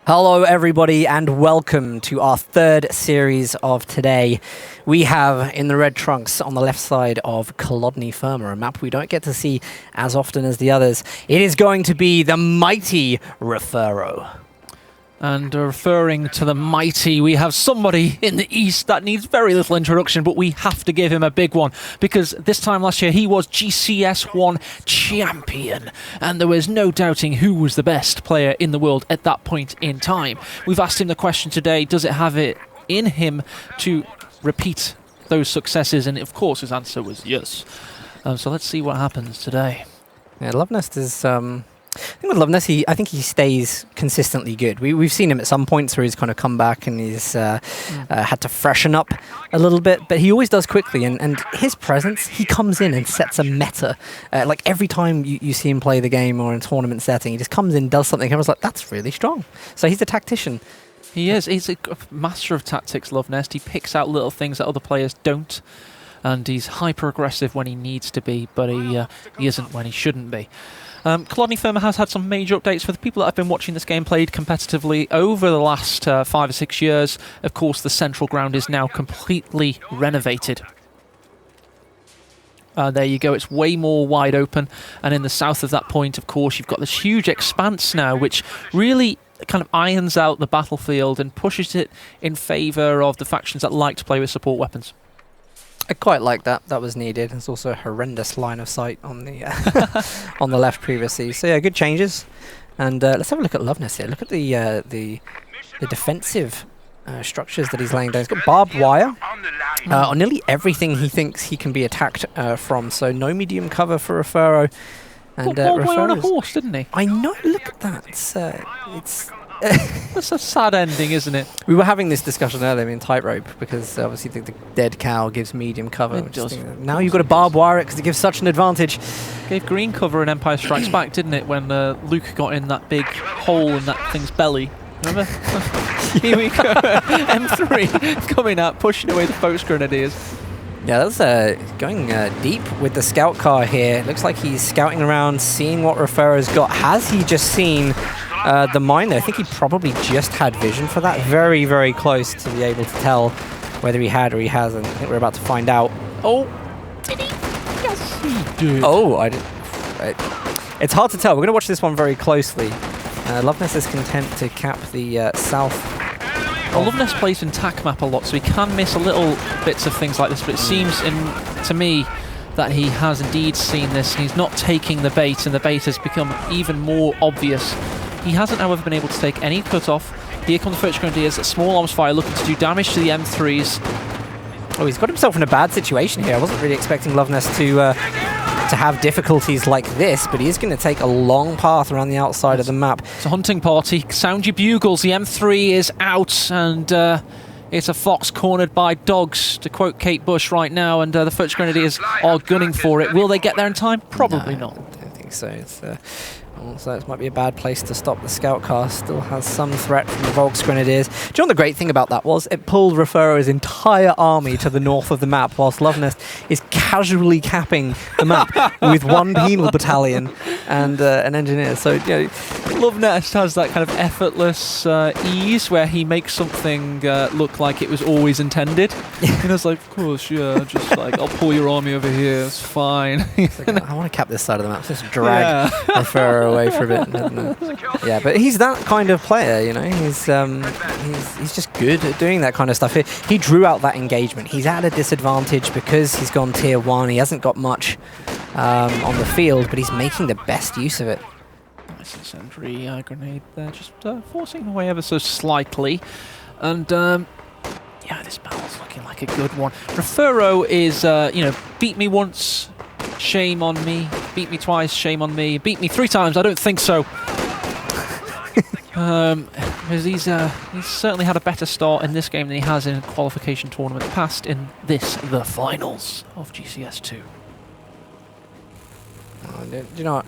Hello everybody and welcome to our third series of today. We have in the red trunks on the left side of Kolodny Firma, a map we don't get to see as often as the others. It is going to be the mighty Refero. And referring to the mighty, we have somebody in the east that needs very little introduction, but we have to give him a big one, because this time last year he was GCS1 champion, and there was no doubting who was the best player in the world at that point in time. We've asked him the question today, does it have it in him to repeat those successes? And of course his answer was yes. So let's see what happens today. Yeah, Luvnest is... I think with Luvnest, I think he stays consistently good. We've seen him at some points where he's kind of come back and he's had to freshen up a little bit, but he always does quickly. And his presence, he comes in and sets a meta. Like every time you see him play the game or in a tournament setting, he just comes in, does something, and everyone's like, that's really strong. So he's a tactician. He is. He's a master of tactics, Luvnest. He picks out little things that other players don't. And he's hyper-aggressive when he needs to be, but he isn't when he shouldn't be. Kolodny Firma has had some major updates for the people that have been watching this game played competitively over the last 5 or 6 years. Of course, the central ground is now completely renovated. There you go, it's way more wide open. And in the south of that point, of course, you've got this huge expanse now, which really kind of irons out the battlefield and pushes it in favour of the factions that like to play with support weapons. I quite like that. That was needed. There's also a horrendous line of sight on the on the left previously. So yeah, good changes. And let's have a look at Luvnest here. Look at the defensive structures that he's laying down. He's got barbed wire on nearly everything he thinks he can be attacked from. So no medium cover for Refero. And barbed wire on a horse, didn't he? I know. Look at that. It's That's a sad ending, isn't it? We were having this discussion earlier in tightrope because obviously the dead cow gives medium cover. Now you've got to barbed wire it because it gives such an advantage. Gave green cover in Empire Strikes Back, didn't it, when Luke got in that big hole in that thing's belly? Remember? Here we go. M3 coming out, pushing away the Fox Grenadiers. Yeah, that's going deep with the scout car here. It looks like he's scouting around, seeing what Refero's got. Has he just seen the mine there? I think he probably just had vision for that. Very, very close to be able to tell whether he had or he hasn't. I think we're about to find out. Oh, did he? Yes, he did. Oh, I did. It's hard to tell. We're going to watch this one very closely. Luvnest is content to cap the south. Well, Luvnest plays in TAC map a lot, so he can miss a little bits of things like this, but it seems to me that he has indeed seen this, and he's not taking the bait, and the bait has become even more obvious. He hasn't, however, been able to take any cut-off. Here come the Fox Grenadiers, a small arms fire looking to do damage to the M3s. Oh, he's got himself in a bad situation here. I wasn't really expecting Luvnest to have difficulties like this, but he is going to take a long path around the outside of the map. It's a hunting party. Sound your bugles. The M3 is out, and it's a fox cornered by dogs, to quote Kate Bush right now, and the Fox Grenadiers are gunning for it. Will they get there in time? Probably not. I don't think so. It's, so it might be a bad place to stop. The scout car still has some threat from the Volks Grenadiers. Do you know what the great thing about that was? It pulled Refero's entire army to the north of the map, whilst Luvnest is casually capping the map with one penal battalion and an engineer. So, you know, Luvnest has that kind of effortless ease where he makes something look like it was always intended. And it's like, of course, yeah, just like, I'll pull your army over here, it's fine. It's like, I want to cap this side of the map, just drag Refero away for a bit. Yeah, but he's that kind of player, you know. He's just good at doing that kind of stuff. He drew out that engagement. He's at a disadvantage because he's gone tier 1. He hasn't got much on the field, but he's making the best use of it. Nice sentry grenade there, just forcing away ever so slightly. And yeah, this battle's looking like a good one. Refero is, you know, beat me once, shame on me. Beat me twice, shame on me. Beat me 3 times, I don't think so. Because he's certainly had a better start in this game than he has in a qualification tournament past in the finals of GCS2. Do you know what?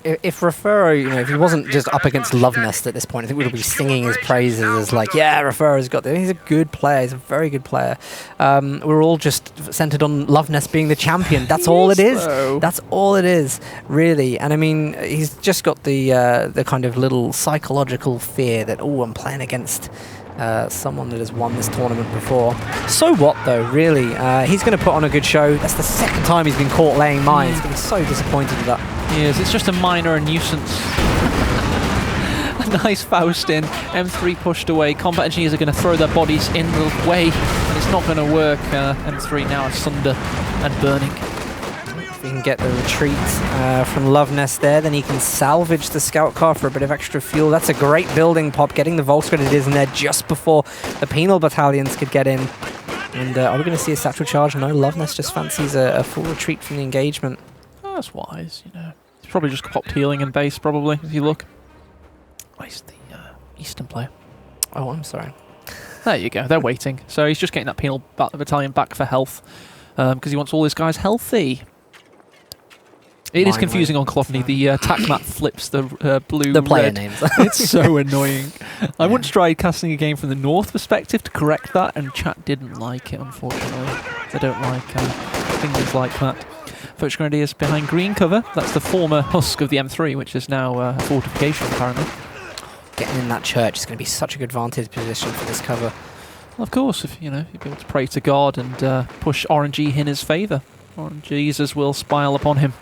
if Refero, you know, if he wasn't just up against Luvnest at this point, I think we'd be singing his praises as like, yeah, Refero's got this. He's a good player. He's a very good player. We're all just centered on Luvnest being the champion. That's all it is. That's all it is, really. And I mean, he's just got the kind of little psychological fear that, oh, I'm playing against someone that has won this tournament before. So what, though, really? He's going to put on a good show. That's the second time he's been caught laying mines. He's going to be so disappointed with that. He is. It's just a minor nuisance. A nice Faust in. M3 pushed away. Combat engineers are going to throw their bodies in the way, and it's not going to work. M3 now asunder and burning. If he can get the retreat from Luvnest there, then he can salvage the scout car for a bit of extra fuel. That's a great building pop, getting the Volksgrenadiers in there just before the penal battalions could get in. And are we going to see a satchel charge? No, Luvnest just fancies a full retreat from the engagement. Oh, that's wise, you know. He's probably just popped healing in base, probably, if you look. Where's the Eastern player? Oh, I'm sorry. There you go, they're waiting. So he's just getting that penal battalion back for health, because he wants all his guys healthy. It is confusing on Clothney. The attack map flips the blue, the player red. names. It's so annoying. I once tried casting a game from the North perspective to correct that, and chat didn't like it, unfortunately. They don't like things like that. Volksgrenadiers behind green cover. That's the former husk of the M3, which is now a fortification, apparently. Getting in that church is going to be such a good vantage position for this cover. Well, of course, if you know, you'll be able to pray to God and push RNG in his favour. Jesus will smile upon him.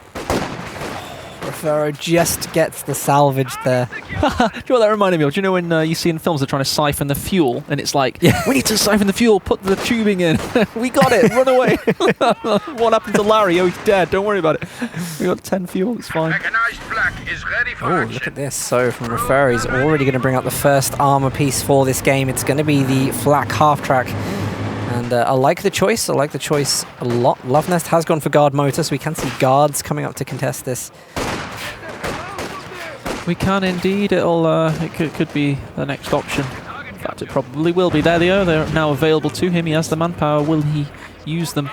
Refero just gets the salvage there. Do you know what that reminded me of? Do you know when you see in films they're trying to siphon the fuel, and it's like, we need to siphon the fuel, put the tubing in. We got it, run away. What happened to Larry? Oh, he's dead, don't worry about it. We got 10 fuel, it's fine. Oh, look at this. So from Refero, he's already going to bring out the first armor piece for this game. It's going to be the flak half-track. And I like the choice. I like the choice a lot. Luvnest has gone for guard motor, so we can see guards coming up to contest this. We can indeed. It could be the next option. In fact, it probably will be. There they are. They're now available to him. He has the manpower. Will he use them?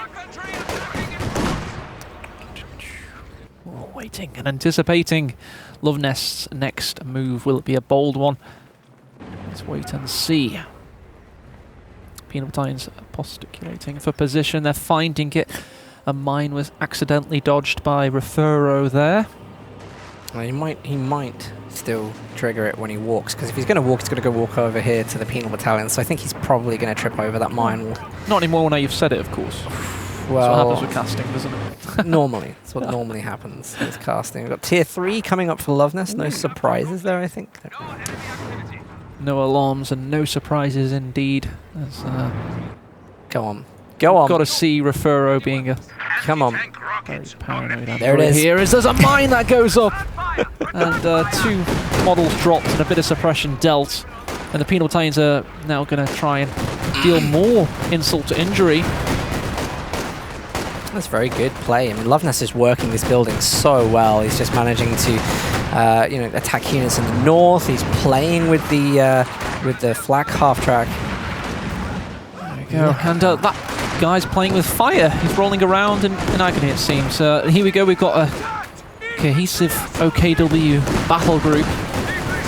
Oh, waiting and anticipating Luvnest's next move. Will it be a bold one? Let's wait and see. Penal battalions posticulating for position. They're finding it. A mine was accidentally dodged by Refero there. Well, he might still trigger it when he walks, because if he's going to walk, he's going to go walk over here to the penal battalion. So I think he's probably going to trip over that mine wall. Not anymore now you've said it, of course. Well, that's what happens with casting, doesn't it? Normally. That's what normally happens with casting. We've got tier 3 coming up for Luvnest. No surprises there, I think. No alarms and no surprises indeed. Go on. Go on. Got to see Refero being a... Come on. Very paranoid. There it is. Here is there's a mine that goes up. And 2 models dropped and a bit of suppression dealt. And the penal battalions are now going to try and deal more insult to injury. That's very good play. I mean, Luvnest is working this building so well. He's just managing to, you know, attack units in the north. He's playing with the flak half track. There we go. And that guy's playing with fire. He's rolling around in agony, it seems. Here we go. We've got a cohesive OKW battle group.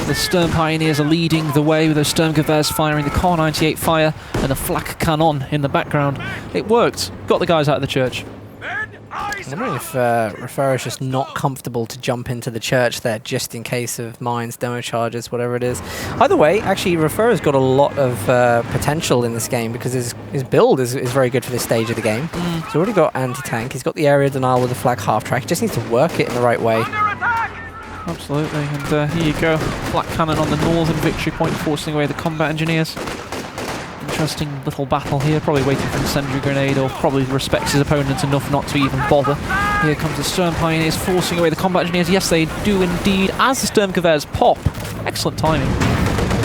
The Sturm Pioneers are leading the way with those Sturmgewehrs firing the Car 98 fire and the flak cannon in the background. It worked. Got the guys out of the church. I'm wondering if Refero is just not comfortable to jump into the church there, just in case of mines, demo charges, whatever it is. Either way, actually, Refero's got a lot of potential in this game, because his build is very good for this stage of the game. He's already got anti-tank. He's got the area denial with the flak half-track. He just needs to work it in the right way. Absolutely, and here you go. Flak cannon on the northern victory point, forcing away the combat engineers. Interesting little battle here, probably waiting for an incendiary grenade, or probably respects his opponent enough not to even bother. Here comes the Sturm Pioneers forcing away the combat engineers. Yes, they do indeed, as the Sturmgewehrs pop. Excellent timing.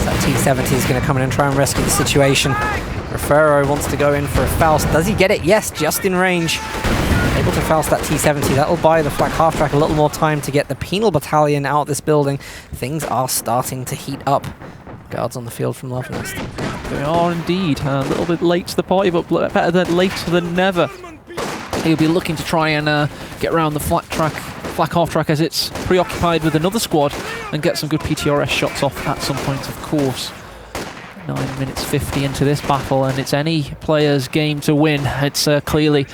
That T-70 is going to come in and try and rescue the situation. Refero wants to go in for a Faust. Does he get it? Yes, just in range. Able to Faust that T-70. That'll buy the flak half-track a little more time to get the penal battalion out of this building. Things are starting to heat up. Guards on the field from Luvnest. They are indeed. A little bit late to the party, but better than later than never. He'll be looking to try and get around the flak track Flak half track as it's preoccupied with another squad and get some good PTRS shots off at some point, of course. 9 minutes 50 into this battle, and it's any player's game to win. It's clearly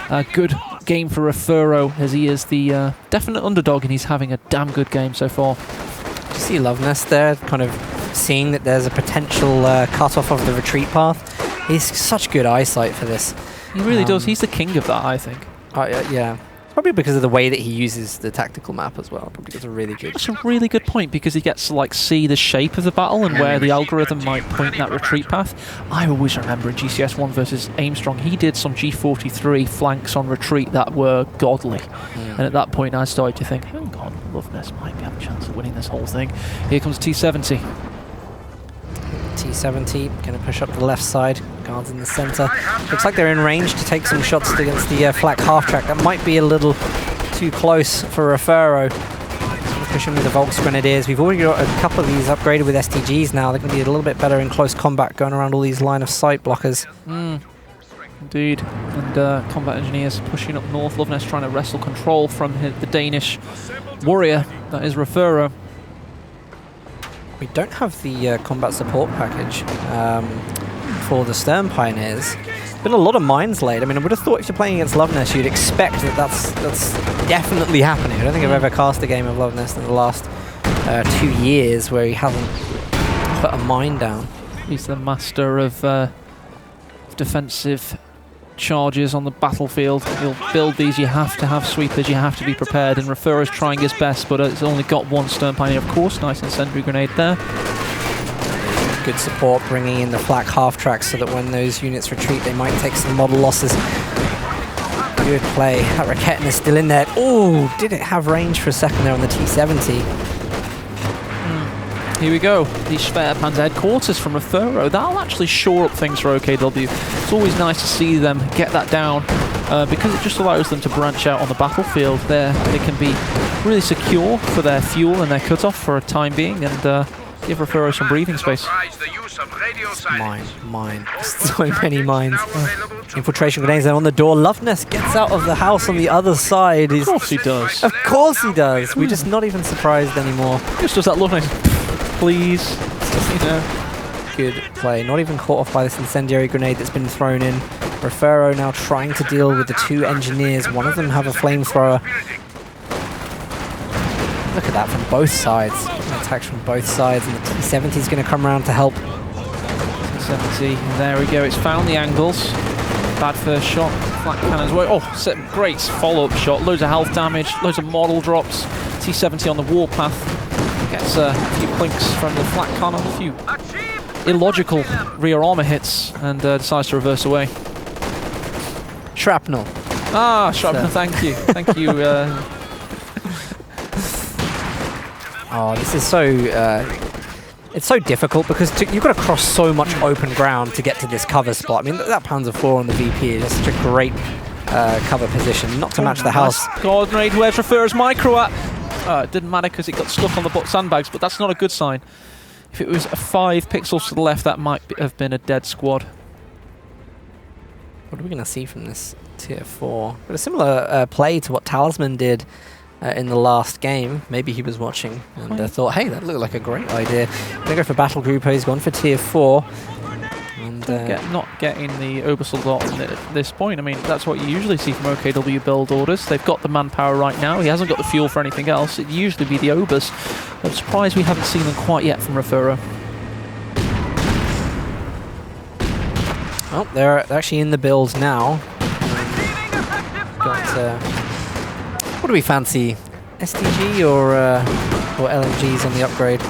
a good game for Refero, as he is the definite underdog, and he's having a damn good game so far. You see Luvnest there, kind of seeing that there's a potential cut-off of the retreat path. He's such good eyesight for this. He really does. He's the king of that, I think. Yeah. Probably because of the way that he uses the tactical map as well. Probably gets a really good... That's a really good point, because he gets to like see the shape of the battle and where the algorithm might point that retreat path. I always remember in GCS1 versus Aimstrong, he did some G43 flanks on retreat that were godly. And at that point I started to think, hang on, Luvnest might have a chance of winning this whole thing. Here comes T70. T70 going to push up the left side, guards in the centre. Looks like they're in range to take some shots against the flak half track. That might be a little too close for Refero. Pushing with the Volks Grenadiers. We've already got a couple of these upgraded with STGs now. They're going to be a little bit better in close combat, going around all these line of sight blockers. Indeed. And combat engineers pushing up north. Luvnest trying to wrestle control from the Danish warrior, that is Refero. We don't have the combat support package for the Stern Pioneers. Been a lot of mines laid. I mean, I would have thought if you're playing against Luvnest, you'd expect that that's definitely happening. I don't think I've ever cast a game of Luvnest in the last 2 years where he hasn't put a mine down. He's the master of defensive charges on the battlefield. He'll build these. You have to have sweepers. You have to be prepared. And Refero's trying his best, but it's only got one Stern Pioneer, of course. Nice incendiary grenade there. Good support, bringing in the flak half tracks so that when those units retreat, they might take some model losses. Good play. That Raketin is still in there. Oh, did it have range for a second there on the T70? Here we go. The Schwerpanzer headquarters from Refero. That'll actually shore up things for OKW. It's always nice to see them get that down because it just allows them to branch out on the battlefield. There, they can be really secure for their fuel and their cutoff for a time being, and give Refero some breathing space. Mine. So many mines. Infiltration grenades are on the door. Luvnest gets out of the house on the other side. Of course he does. Of course he does. We're just not even surprised anymore. Just does that Luvnest. Please. You know. Good play. Not even caught off by this incendiary grenade that's been thrown in. Refero now trying to deal with the two engineers. One of them have a flamethrower. Look at that from both sides. Attacks from both sides, and the T70 is going to come around to help. T70, there we go. It's found the angles. Bad first shot. Flak cannons. Oh, great follow-up shot. Loads of health damage. Loads of model drops. T70 on the warpath. Gets a few plinks from the flak cannon. A few illogical rear armor hits, and decides to reverse away. Shrapnel. Ah, shrapnel. Thank you. Thank you. Oh, this is so... it's so difficult because you've got to cross so much open ground to get to this cover spot. I mean, that Panzer IV on the VP is just such a great cover position, not to match the house. God, grenade, where's Refero's micro at? It didn't matter because it got stuck on the sandbags, but that's not a good sign. If it was 5 pixels to the left, that might have been a dead squad. What are we going to see from this tier 4? But a similar play to what Talisman did in the last game. Maybe he was watching and thought, hey, that looked like a great idea. Going to go for Battle Group. He's gone for tier 4. And not getting the Obersoldat at this point. I mean, that's what you usually see from OKW build orders. They've got the manpower right now. He hasn't got the fuel for anything else. It'd usually be the Obers. I'm surprised we haven't seen them quite yet from Refero. Oh, they're actually in the build now. Got... what do we fancy? STG or LMGs on the upgrade?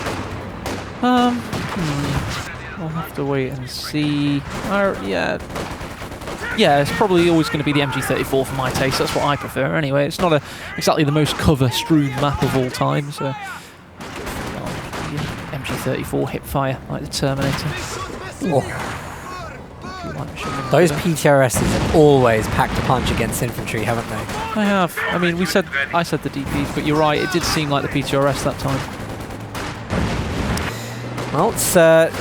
We'll have to wait and see. Yeah, it's probably always going to be the MG34 for my taste. That's what I prefer anyway. It's not exactly the most cover-strewn map of all time, so... MG34 hipfire, like the Terminator. Oh. Those PTRSs have always packed a punch against infantry, haven't they? I have. I mean, I said the DPs, but you're right, it did seem like the PTRS that time. Well, it's, there's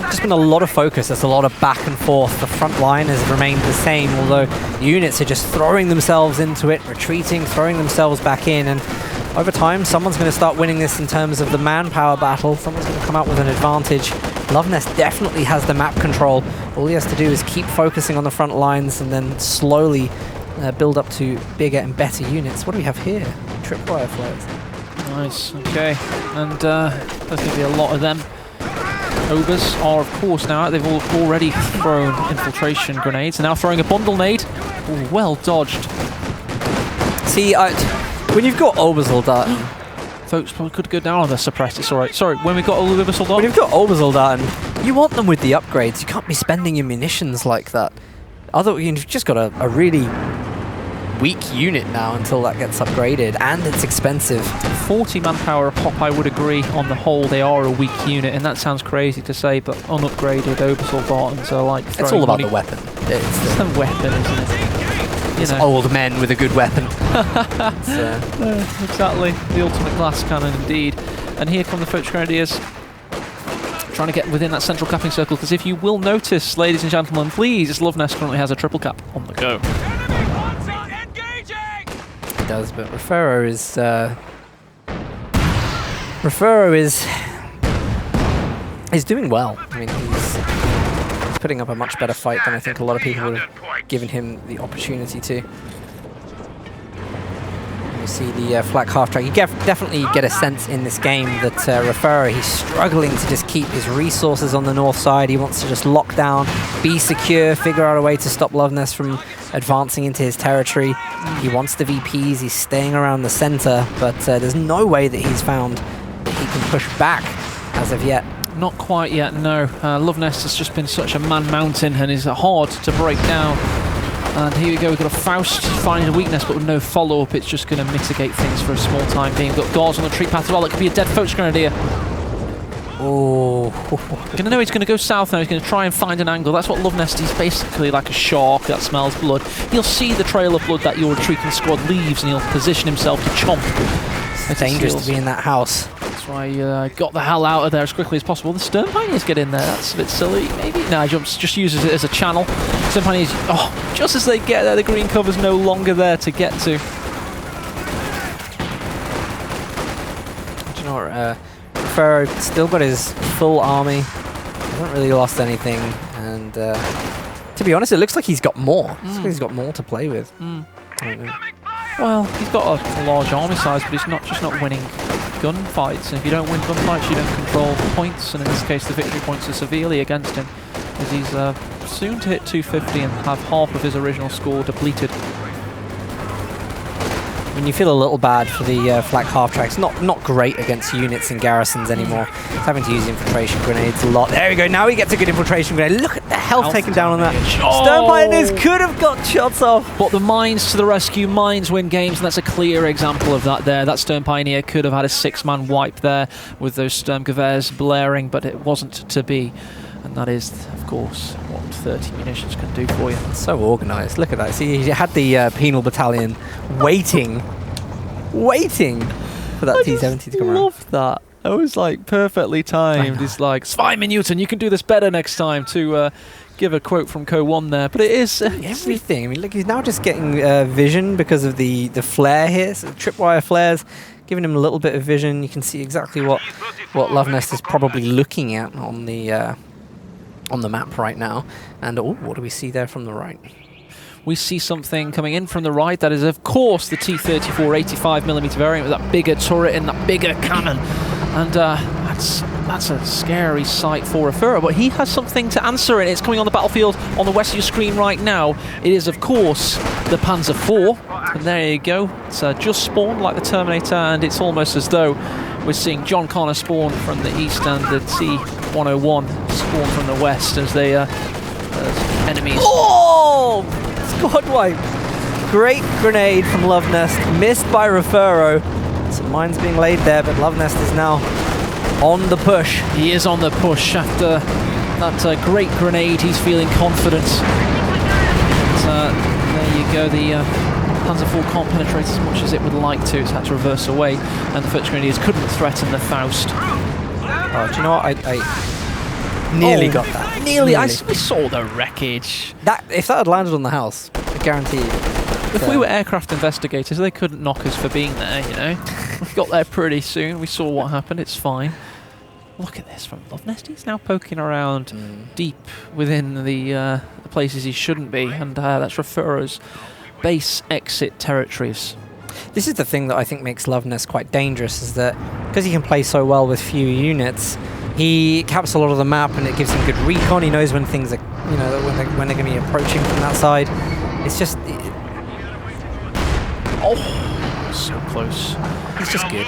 just been a lot of focus. There's a lot of back and forth. The front line has remained the same, although units are just throwing themselves into it, retreating, throwing themselves back in, and over time, someone's going to start winning this in terms of the manpower battle. Someone's going to come out with an advantage. Luvnest definitely has the map control. All he has to do is keep focusing on the front lines and then slowly build up to bigger and better units. What do we have here? Tripwire flares. Nice, okay. And there's going to be a lot of them. Ogres are, of course, now out. They've already thrown infiltration grenades. They're now throwing a bundle nade. Ooh, well dodged. See, when you've got Obersoldaten... Folks could go down on the suppressed. It's alright. Sorry, when we've got Obersoldaten... When you've got Obersoldaten, you want them with the upgrades. You can't be spending your munitions like that. You've just got a really weak unit now until that gets upgraded, and it's expensive. 40 manpower a pop, I would agree. On the whole, they are a weak unit, and that sounds crazy to say, but unupgraded Obersoldatens are like... It's all about the weapon. It's the weapon, isn't it? It's old men with a good weapon. Exactly. The ultimate glass cannon, indeed. And here come the Foch Grenadiers, trying to get within that central capping circle, because if you will notice, ladies and gentlemen, please, Luvnest currently has a triple cap on the go. It does, but Refero is doing well. I mean, he's putting up a much better fight than I think a lot of people would have given him the opportunity to. You see the flak half track. You definitely get a sense in this game that Refero, he's struggling to just keep his resources on the north side. He wants to just lock down, be secure, figure out a way to stop Luvnest from advancing into his territory. He wants the VPs, he's staying around the center, but there's no way that he's found that he can push back as of yet. Not quite yet, no. Luvnest has just been such a man-mountain and is hard to break down. And here we go, we've got a Faust finding a weakness, but with no follow-up, it's just going to mitigate things for a small time being. We've got guards on the retreat path as well. It could be a dead Foch Grenadier. Oh. Gonna know he's going to go south now. He's going to try and find an angle. That's what Luvnest is, basically like a shark that smells blood. He'll see the trail of blood that your retreating squad leaves, and he'll position himself to chomp. It's dangerous to be in that house. That's why I got the hell out of there as quickly as possible. The Stern Pioneers get in there. That's a bit silly, maybe. No, he just uses it as a channel. Stern Pioneers, just as they get there, the green cover's no longer there to get to. Do you know what? Refero still got his full army. Hasn't really lost anything, and to be honest, it looks like he's got more. Looks like he's got more to play with. I don't know. Well, he's got a large army size, but he's just not winning gunfights. And if you don't win gunfights, you don't control points. And in this case, the victory points are severely against him, as he's soon to hit 250 and have half of his original score depleted. I mean, you feel a little bad for the flak half tracks. Not great against units and garrisons anymore. He's having to use infiltration grenades a lot. There we go. Now he gets a good infiltration grenade. Look at the health taken down on that. Stern Pioneers could have got shots off. But the mines to the rescue. Mines win games, and that's a clear example of that there. That Stern Pioneer could have had a 6-man wipe there with those Sturmgewehrs blaring, but it wasn't to be. And that is, of course, what 30 munitions can do for you. So organised. Look at that. See, he had the penal battalion waiting for that T-70 to come around. I love that. It was like perfectly timed. It's like, Zwei Minuten, you can do this better next time, to give a quote from Co-1 there. But it is everything. I mean, look, he's now just getting vision because of the flare here. So tripwire flares, giving him a little bit of vision. You can see exactly what Luvnest is probably looking at on the map right now. And what do we see there from the right? We see something coming in from the right. That is, of course, the T-34 85mm variant with that bigger turret and that bigger cannon. And that's a scary sight for Refero, but he has something to answer it. It's coming on the battlefield on the west of your screen right now. It is, of course, the Panzer IV. And there you go. It's just spawned like the Terminator, and it's almost as though we're seeing John Connor spawn from the east and the T-101 spawn from the west as they enemies. Oh! Squad wipe. Great grenade from Luvnest, missed by Refero. Some mines being laid there, but Luvnest is now on the push. He is on the push after that great grenade. He's feeling confident. But, there you go. The Panzer IV can't penetrate as much as it would like to. It's had to reverse away, and the Foch Grenadiers couldn't threaten the Faust. Oh, do you know what? I nearly got that. Nearly. We saw the wreckage. If that had landed on the house, I guarantee you. If we were aircraft investigators, they couldn't knock us for being there, you know. We got there pretty soon. We saw what happened. It's fine. Look at this from Luvnest. He's now poking around deep within the places he shouldn't be, and that's Refero's base exit territories. This is the thing that I think makes Luvnest quite dangerous, is that because he can play so well with few units, he caps a lot of the map, and it gives him good recon. He knows when things are, you know, when they're going to be approaching from that side. It's just, so close. He's just good.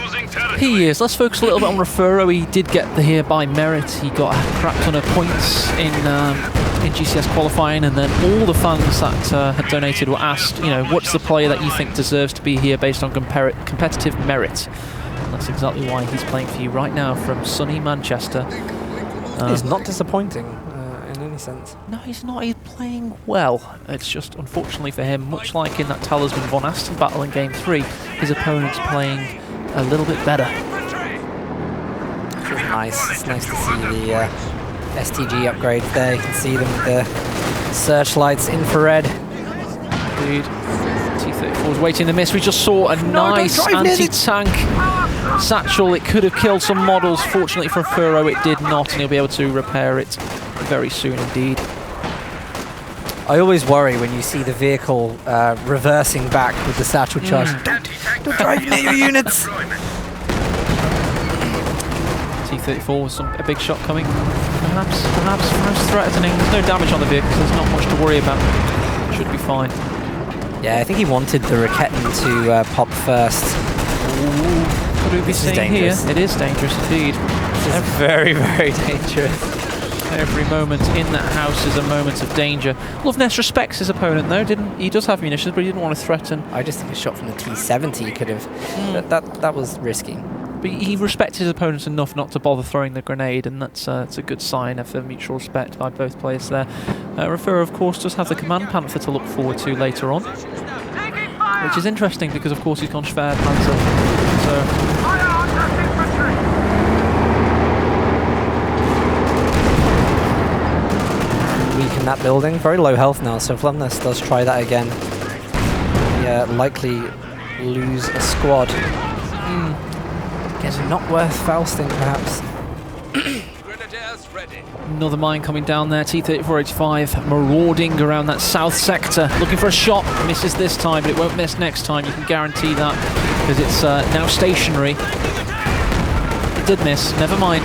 He is. Let's focus a little bit on Refero. He did get the here by merit. He got a crap ton of points in GCS qualifying, and then all the fans that had donated were asked, you know, what's the player that you think deserves to be here based on competitive merit? And that's exactly why he's playing for you right now from sunny Manchester. He's not disappointing in any sense. No, he's not. He's playing well. It's just, unfortunately for him, much like in that Talisman Von Asten battle in Game 3, his opponent's playing a little bit better. It's nice. It's nice to see the STG upgrades there. You can see them with the searchlights, infrared. Indeed. T-34 is waiting the miss. We just saw a nice anti-tank satchel. It could have killed some models. Fortunately for Refero, it did not, and he'll be able to repair it very soon indeed. I always worry when you see the vehicle reversing back with the satchel charge. Don't drive near your units! T-34 with a big shot coming. Perhaps most threatening. There's no damage on the vehicle, so there's not much to worry about. Should be fine. Yeah, I think he wanted the Raketten to pop first. Ooh, what do we be seeing here? It is dangerous indeed. This is very, very dangerous. Every moment in that house is a moment of danger. Luvnest respects his opponent though, he does have munitions, but he didn't want to threaten. I just think a shot from the T-70 could have... That was risky. But he respects his opponent enough not to bother throwing the grenade, and that's a good sign of mutual respect by both players there. Refero, of course, does have the Command Panther to look forward to later on, which is interesting because, of course, he's gone Schwerpanzer. So... weaken that building. Very low health now, so if Luvnest does try that again, yeah, likely lose a squad. Again, not worth Fausting, perhaps. Another mine coming down there. T-3485 marauding around that south sector, looking for a shot. Misses this time, but it won't miss next time. You can guarantee that because it's now stationary. It did miss. Never mind.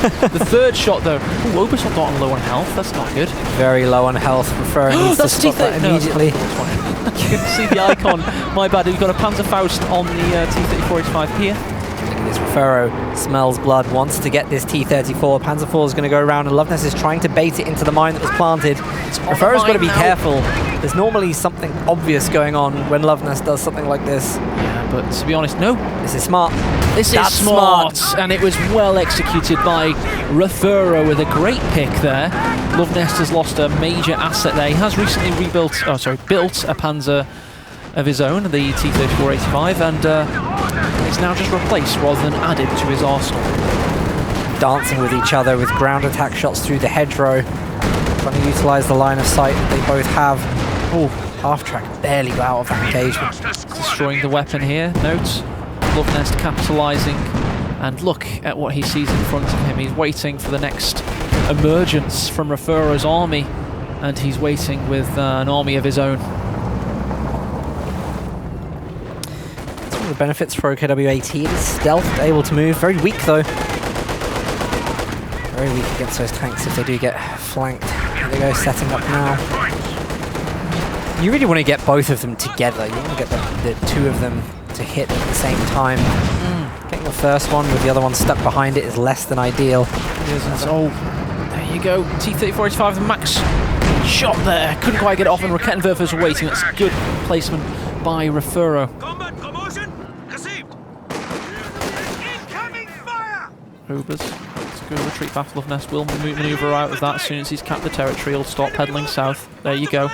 The third shot, though. Ooh, Oberson got on low on health. That's not good. Very low on health. Refero needs to stop that immediately. You can see the icon. My bad. We've got a Panzerfaust on the T-3485 here. Look at this. Refero smells blood, wants to get this T-34. Panzer IV is going to go around, and Luvnest is trying to bait it into the mine that was planted. Refero's got to be careful. There's normally something obvious going on when Luvnest does something like this. Yeah, but to be honest, no. This is smart. This is smart, and it was well executed by Refero with a great pick there. Luvnest has lost a major asset there. He has recently built a Panzer of his own, the T-3485, and it's now just replaced rather than added to his arsenal. Dancing with each other with ground attack shots through the hedgerow, trying to utilise the line of sight that they both have. Oh, half-track barely got out of that engagement. Destroying the weapon here, note. Luvnest capitalising, and look at what he sees in front of him. He's waiting for the next emergence from Refero's army, and he's waiting with an army of his own. That's one of the benefits for OKW-18 is stealth, able to move. Very weak though. Very weak against those tanks if they do get flanked. There they go, setting up now. You really want to get both of them together. You want to get the two of them to hit at the same time. Getting the first one with the other one stuck behind it is less than ideal. Oh, there you go. T-3485, the max shot there. Couldn't quite get it off, and Rakettenwerfers are waiting. That's good placement by Refero. Combat promotion received. Incoming fire. Ubers. Let's go retreat back. Luvnest will manoeuvre out of that as soon as he's capped the territory. He'll start pedalling south. There you go.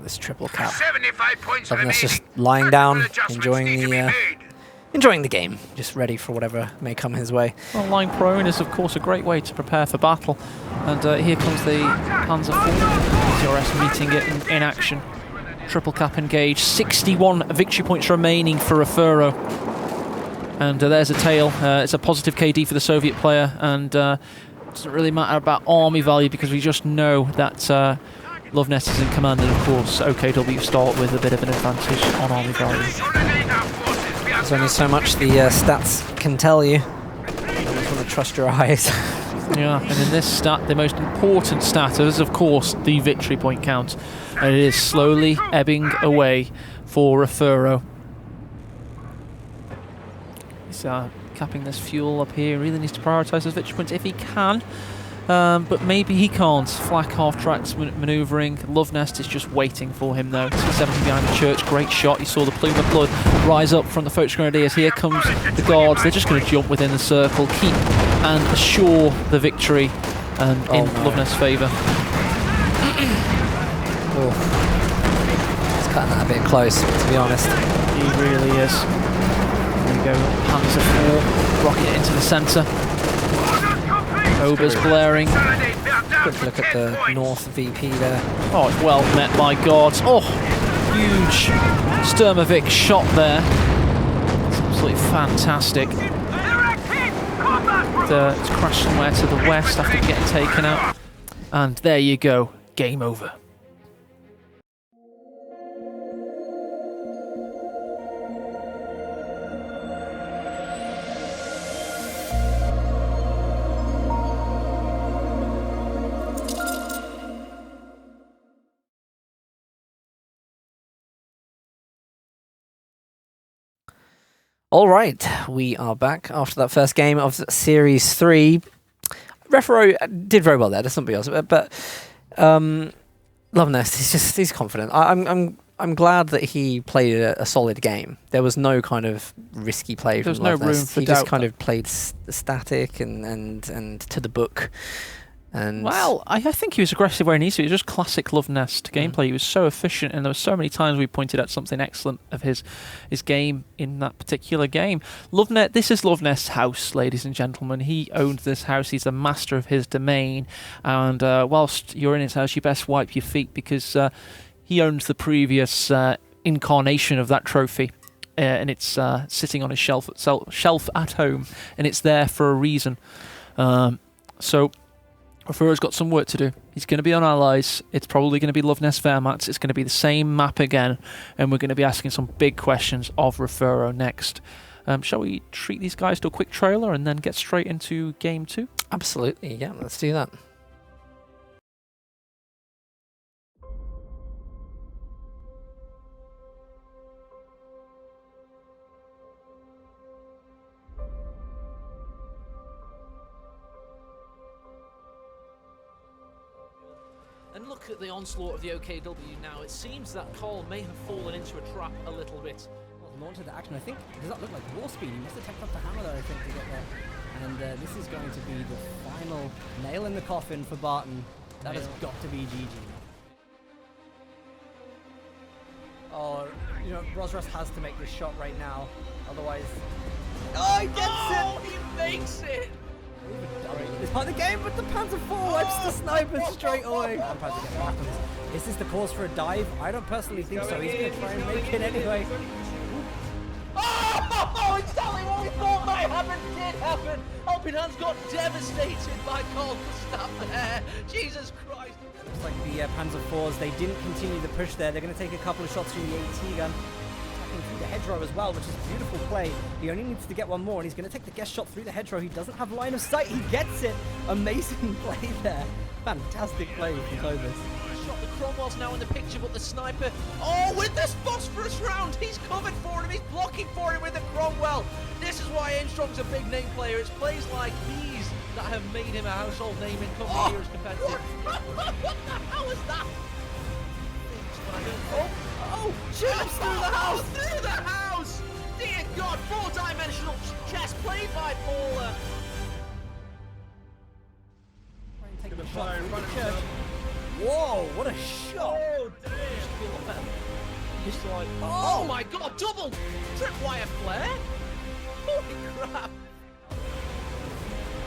This triple cap. 75 points Luvnest just lying down, enjoying the enjoying the game, just ready for whatever may come his way. Well, lying prone is, of course, a great way to prepare for battle. And here comes the Panzer IV. GCS meeting it in action. Triple cap engaged. 61 victory points remaining for Refero. And there's a tail. It's a positive KD for the Soviet player. And it doesn't really matter about army value because we just know that Luvnest is in command. And, of course, OKW start with a bit of an advantage on army value. There's only so much the stats can tell you. You just want to trust your eyes. Yeah, and in this stat, the most important stat is, of course, the victory point count. And it is slowly ebbing away for Refero. He's capping this fuel up here. Really needs to prioritise his victory points if he can. But maybe he can't. Flak half-tracks manoeuvring. Luvnest is just waiting for him, though. T-70 behind the church. Great shot. You saw the plume of blood rise up from the Foch Grenadiers. Here comes the guards. They're just going to jump within the circle, keep and assure the victory and in Luvnest's favour. He's cutting that a bit close, to be honest. He really is. There you go. Panzer IV. Rocket into the centre. Ober's blaring. Good look at the North VP there. Oh, it's well met by guards. Oh, huge Sturmovik shot there. It's absolutely fantastic. It's crashed somewhere to the west after getting taken out. And there you go. Game over. All right, we are back after that first game of Series 3. Refero did very well there, let's not be honest, but Luvnest, he's confident. I'm glad that he played a solid game. There was no kind of risky play from Luvnest. There was no room for he doubt. Just kind of played static and to the book. And well, I think he was aggressive where he needs to. It was just classic Luvnest gameplay. He was so efficient, and there were so many times we pointed out something excellent of his game in that particular game. This is Luvnest's house, ladies and gentlemen. He owns this house. He's the master of his domain. And whilst you're in his house, you best wipe your feet because he owns the previous incarnation of that trophy. And it's sitting on his shelf at home, and it's there for a reason. So Refero's got some work to do. He's going to be on Allies. It's probably going to be Luvnest Wehrmacht. It's going to be the same map again, and we're going to be asking some big questions of Refero next. Shall we treat these guys to a quick trailer and then get straight into Game 2? Absolutely, yeah, let's do that. And look at the onslaught of the OKW now. It seems that Cole may have fallen into a trap a little bit. Well, launch into action, I think. Does that look like war speed? He must have tapped up the hammer there, I think, to get there. And this is going to be the final nail in the coffin for Barton. That has got to be GG. Oh, you know, Rosras has to make this shot right now. Otherwise... Oh, he gets it! He makes it! It's part of the game, but the Panzer IV wipes the sniper straight away. Is this the cause for a dive? I don't personally think so. He's going to try and make it anyway. Oh, exactly what we thought might happen did happen. Alpinan's got devastated by Cole Gustav there. Jesus Christ. Looks like the Panzer IVs, they didn't continue the push there. They're going to take a couple of shots from the AT gun. Through the hedgerow as well, which is a beautiful play. He only needs to get one more, and he's going to take the guest shot through the hedgerow. He doesn't have line of sight. He gets it. Amazing play there. Fantastic play from Clovis. Shot. The Cromwell's now in the picture, but the sniper... Oh, with this phosphorus round, he's covered for him. He's blocking for him with the Cromwell. This is why Armstrong's a big name player. It's plays like these that have made him a household name in Cup Heroes competitive. What the hell is that? Oh, shoots through the house! Through the house! Dear God, four-dimensional chess played by Paula. Take the shot through the church. Whoa, what a shot! Oh, damn. Just like, oh my God, double tripwire flare? crap.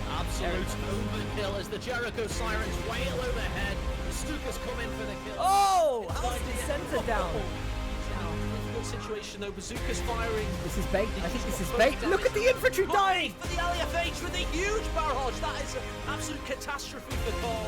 Absolute overkill as the Jericho Sirens wail overhead. The Stukas come in for the kill. Oh! It's How's the center down? Difficult situation though. Bazooka's firing. This is bait. I think this is bait. Look at the infantry dying! For the LFH with a huge barrage. That is an absolute catastrophe for Cole.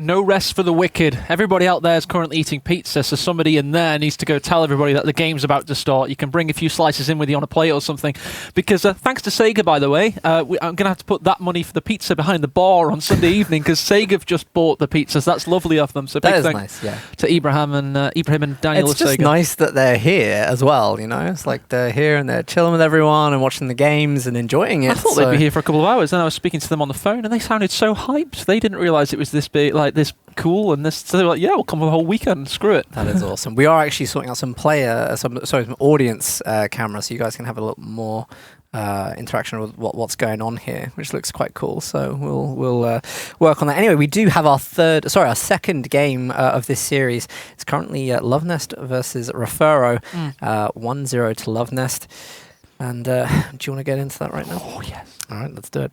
No rest for the wicked. Everybody out there is currently eating pizza, so somebody in there needs to go tell everybody that the game's about to start. You can bring a few slices in with you on a plate or something. Because thanks to Sega, by the way, I'm going to have to put that money for the pizza behind the bar on Sunday evening because Sega have just bought the pizzas. That's lovely of them. So That big is thanks nice, yeah. to Ibrahim and Daniel It's just Sega. nice that they're here as well, you know? It's like they're here and they're chilling with everyone and watching the games and enjoying it. I thought they'd be here for a couple of hours. Then I was speaking to them on the phone and they sounded so hyped. They didn't realise it was this big, like this cool, and this. So they were like, "Yeah, we'll come for the whole weekend. Screw it." That is awesome. We are actually sorting out some some audience cameras, so you guys can have a little more interaction with what's going on here, which looks quite cool. So we'll work on that. Anyway, we do have our second game of this series. It's currently Luvnest versus Refero, 1-0 to Luvnest. And do you want to get into that right now? Oh yes. All right, let's do it.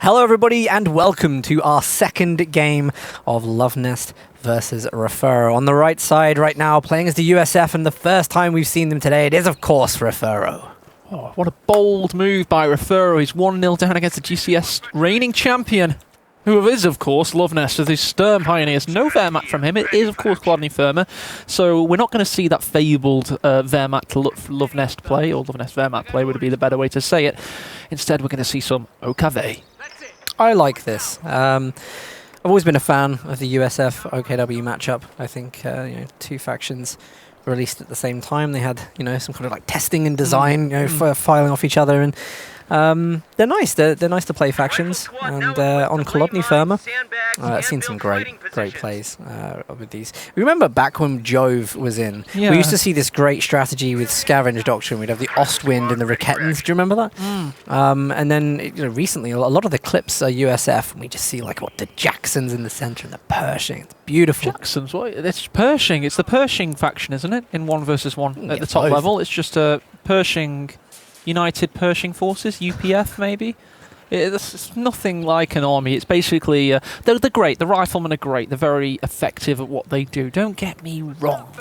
Hello everybody and welcome to our second game of Luvnest versus Refero. On the right side right now, playing as the USF, and the first time we've seen them today, it is of course Refero. Oh, what a bold move by Refero. He's 1-0 down against the GCS reigning champion, who is of course Luvnest with his Sturm Pioneers. No Wehrmacht from him. It is of course Chladni Firma. So we're not going to see that fabled Wehrmacht Luvnest play, or Luvnest Wehrmacht play would be the better way to say it. Instead we're going to see some OKW. I like this. I've always been a fan of the USF OKW matchup. I think two factions released at the same time. They had some kind of like testing and design, for filing off each other, and they're nice. They're nice to play factions. And on Chladni Firma, I've seen some great plays with these. Remember back when Jove was in, Yeah. we used to see this great strategy with Scavenge Doctrine. We'd have the Ostwind and the Rakettens. Do you remember that? And then recently, a lot of the clips are USF, and we just see like the Jacksons in the center and the Pershing. It's beautiful. Jackson's what? It's Pershing. It's the Pershing faction, isn't it? In 1 versus 1 at the top both. level. It's just a Pershing, United Pershing Forces, UPF maybe. It's nothing like an army. It's basically they're great. The riflemen are great. They're very effective at what they do. Don't get me wrong.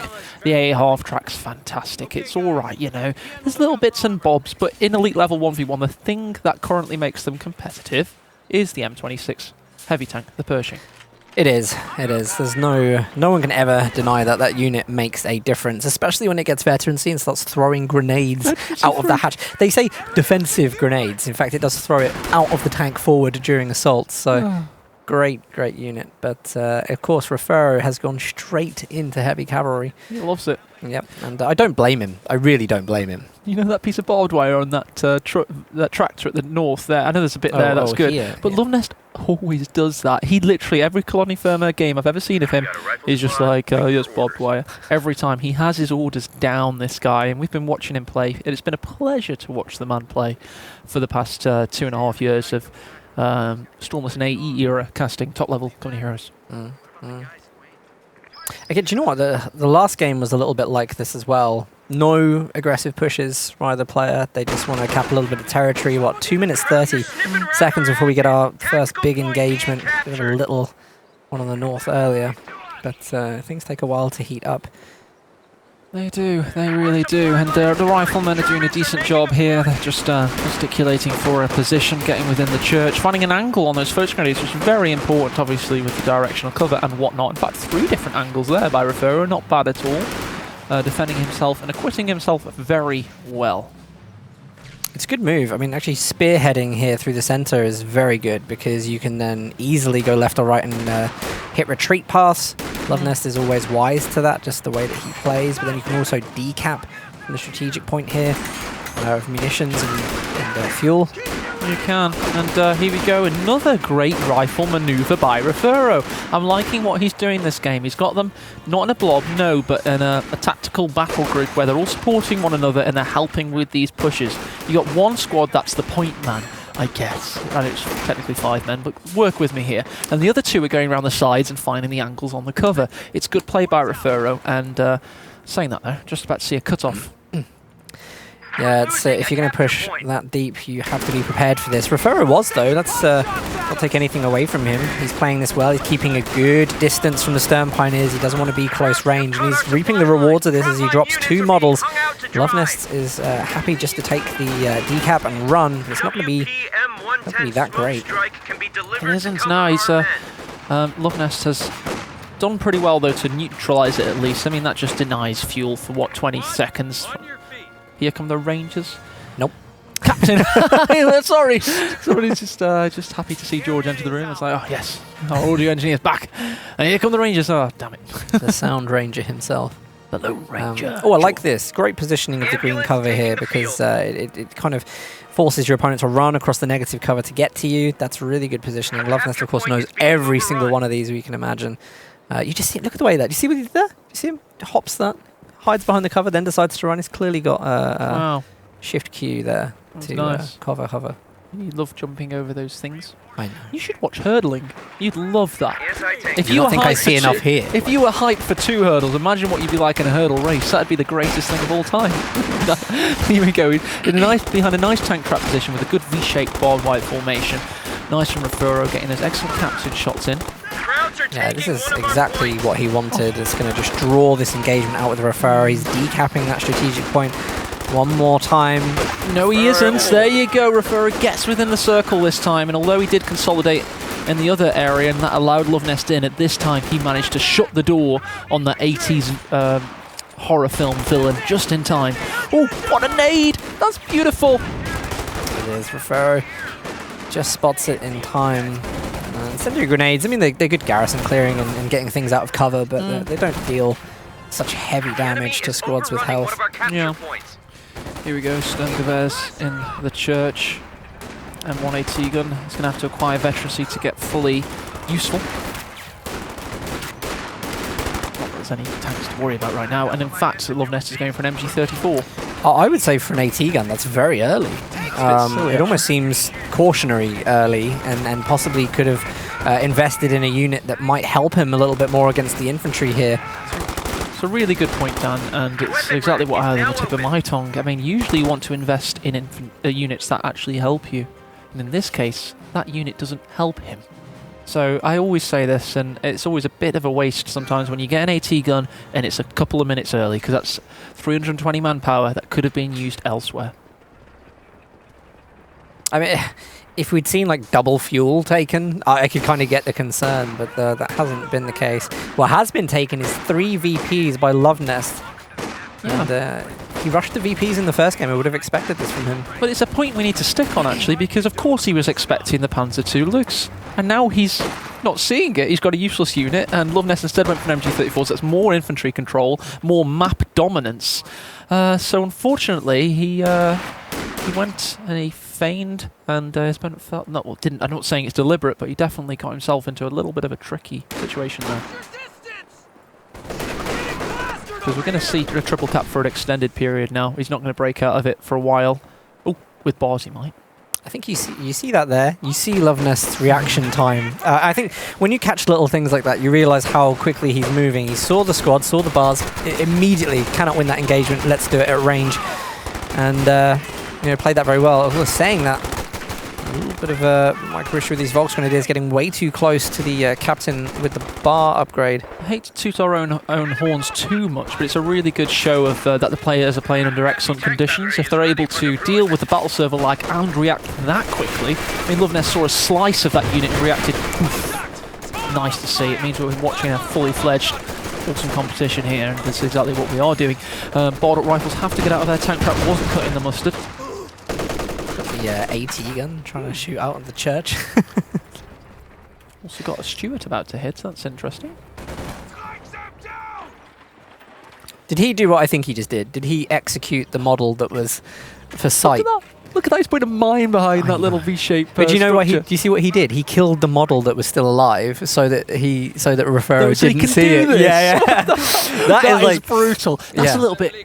The AA half track's fantastic. It's all right, There's little bits and bobs, but in elite level 1v1, the thing that currently makes them competitive is the M26 heavy tank, the Pershing. It is. There's no one can ever deny that unit makes a difference, especially when it gets veterancy and starts throwing grenades out of the hatch. They say defensive grenades. In fact, it does throw it out of the tank forward during assaults. So great unit. But of course, Refero has gone straight into heavy cavalry. He loves it. Yep, and I don't blame him. I really don't blame him. You know that piece of barbed wire on that that tractor at the north there? I know there's a bit there that's good. But Luvnest always does that. He literally, every Chladni Firma game I've ever seen of him, is just like, here's barbed wire. Every time. He has his orders down, this guy, and we've been watching him play. It's been a pleasure to watch the man play for the past 2.5 years of Stormless and AE era casting top-level Company Heroes. Okay, do you know what? The last game was a little bit like this as well. No aggressive pushes from either player. They just want to cap a little bit of territory. 2 minutes 30 seconds before we get our first big engagement. We had a little one on the north earlier, but things take a while to heat up. They do, they really do, and the riflemen are doing a decent job here. They're just gesticulating for a position, getting within the church, finding an angle on those first grenades, which is very important, obviously, with the directional cover and whatnot. In fact, 3 different angles there by Refero, not bad at all. Defending himself and acquitting himself very well. It's a good move. I mean, actually, spearheading here through the center is very good because you can then easily go left or right and hit retreat paths. Luvnest is always wise to that, just the way that he plays, but then you can also decap from the strategic point here of munitions and fuel. You can, and here we go, another great rifle maneuver by Refero. I'm liking what he's doing this game. He's got them not in a blob, no, but in a tactical battle group where they're all supporting one another and they're helping with these pushes. You got one squad that's the point man, I guess, and it's technically 5 men, but work with me here. And the other 2 are going around the sides and finding the angles on the cover. It's good play by Refero, and saying that though, just about to see a cut-off. Yeah, it's, if you're going to push that deep, you have to be prepared for this. Refero was, though. That's not take anything away from him. He's playing this well. He's keeping a good distance from the Stern Pioneers. He doesn't want to be close range, and he's reaping the rewards of this as he drops 2 models. Luvnest is happy just to take the decap and run. It's not going to be that great. It isn't. No, he's Luvnest has done pretty well, though, to neutralize it at least. I mean, that just denies fuel for, what, 20 seconds? Here come the Rangers. Nope. Captain. Sorry. Somebody's just happy to see George enter the room. It's like, oh, yes, our audio engineer's back. And here come the Rangers. Oh, damn it. The Sound Ranger himself. The Lone Ranger. Oh, I like this. Great positioning of the green cover here because it kind of forces your opponent to run across the negative cover to get to you. That's really good positioning. Luvnest, of course, knows every single one of these you can imagine. You just see, look at the way that. Do you see what he did there? Do you see him? Hops that, hides behind the cover, then decides to run. He's clearly got wow. Shift Q there to nice. cover hover. You love jumping over those things. I know. You should watch hurdling. You'd love that. If you think I see enough here. If you were hyped for 2 hurdles, imagine what you'd be like in a hurdle race. That'd be the greatest thing of all time. Here we go. Behind a nice tank trap position with a good V-shaped barbed wire formation. Nice from Refero, getting those excellent captain shots in. Yeah, this is exactly what he wanted. It's going to just draw this engagement out with Refero. He's decapping that strategic point. One more time. No, he isn't. There you go. Refero gets within the circle this time, and although he did consolidate in the other area, and that allowed Luvnest in, at this time he managed to shut the door on the 80s horror film villain just in time. Oh, what a nade! That's beautiful. It is. Refero just spots it in time. Incendiary grenades, I mean, they're good garrison clearing and getting things out of cover, but they don't deal such heavy damage to squads with health. Yeah. Here we go, Sterngewehr's in the church. M1AT gun. He's going to have to acquire veterancy to get fully useful. Not that there's any tanks to worry about right now, and in fact, Luvnest is going for an MG34. I would say for an AT gun, that's very early. It almost seems cautionary early, and possibly could have invested in a unit that might help him a little bit more against the infantry here. It's a really good point, Dan, and it's exactly what I had on the tip of my tongue. I mean, usually you want to invest in units that actually help you, and in this case, that unit doesn't help him. So I always say this, and it's always a bit of a waste sometimes when you get an AT gun and it's a couple of minutes early, because that's 320 manpower that could have been used elsewhere. I mean, if we'd seen like double fuel taken, I could kind of get the concern, but that hasn't been the case. What has been taken is 3 VPs by Luvnest. Yeah. And he rushed the VPs in the first game. I would have expected this from him. But it's a point we need to stick on, actually, because of course he was expecting the Panzer II looks, and now he's not seeing it. He's got a useless unit, and Luvnest instead went for an MG34, so that's more infantry control, more map dominance. So unfortunately, he went and he feigned and his opponent felt didn't. I'm not saying it's deliberate, but he definitely got himself into a little bit of a tricky situation there. Because we're going to see a triple cap for an extended period now. He's not going to break out of it for a while. Oh, with bars he might. I think you see that there. You see Luvnest's reaction time. I think when you catch little things like that, you realise how quickly he's moving. He saw the squad, saw the bars, immediately cannot win that engagement. Let's do it at range, and played that very well. I was saying that a little bit of a micro issue with these Volks Grenadiers getting way too close to the captain with the bar upgrade. I hate to toot our own horns too much, but it's a really good show of that the players are playing under excellent conditions. If they're able to deal with the battle server like and react that quickly. I mean, Luvnest saw a slice of that unit and reacted. Nice to see. It means we're watching a fully fledged awesome competition here, and that's exactly what we are doing. Barred up rifles have to get out of their tank trap. Wasn't cutting the mustard. The AT gun trying to shoot out of the church. Also got a Stuart about to hit. That's interesting. Did he do what I think he just did? Did he execute the model that was for sight? Look at that! He's putting a mine behind that little V-shape. But do you know what? Do you see what he did? He killed the model that was still alive, so that Refero so didn't see it. This. Yeah. that is like brutal. That's a little bit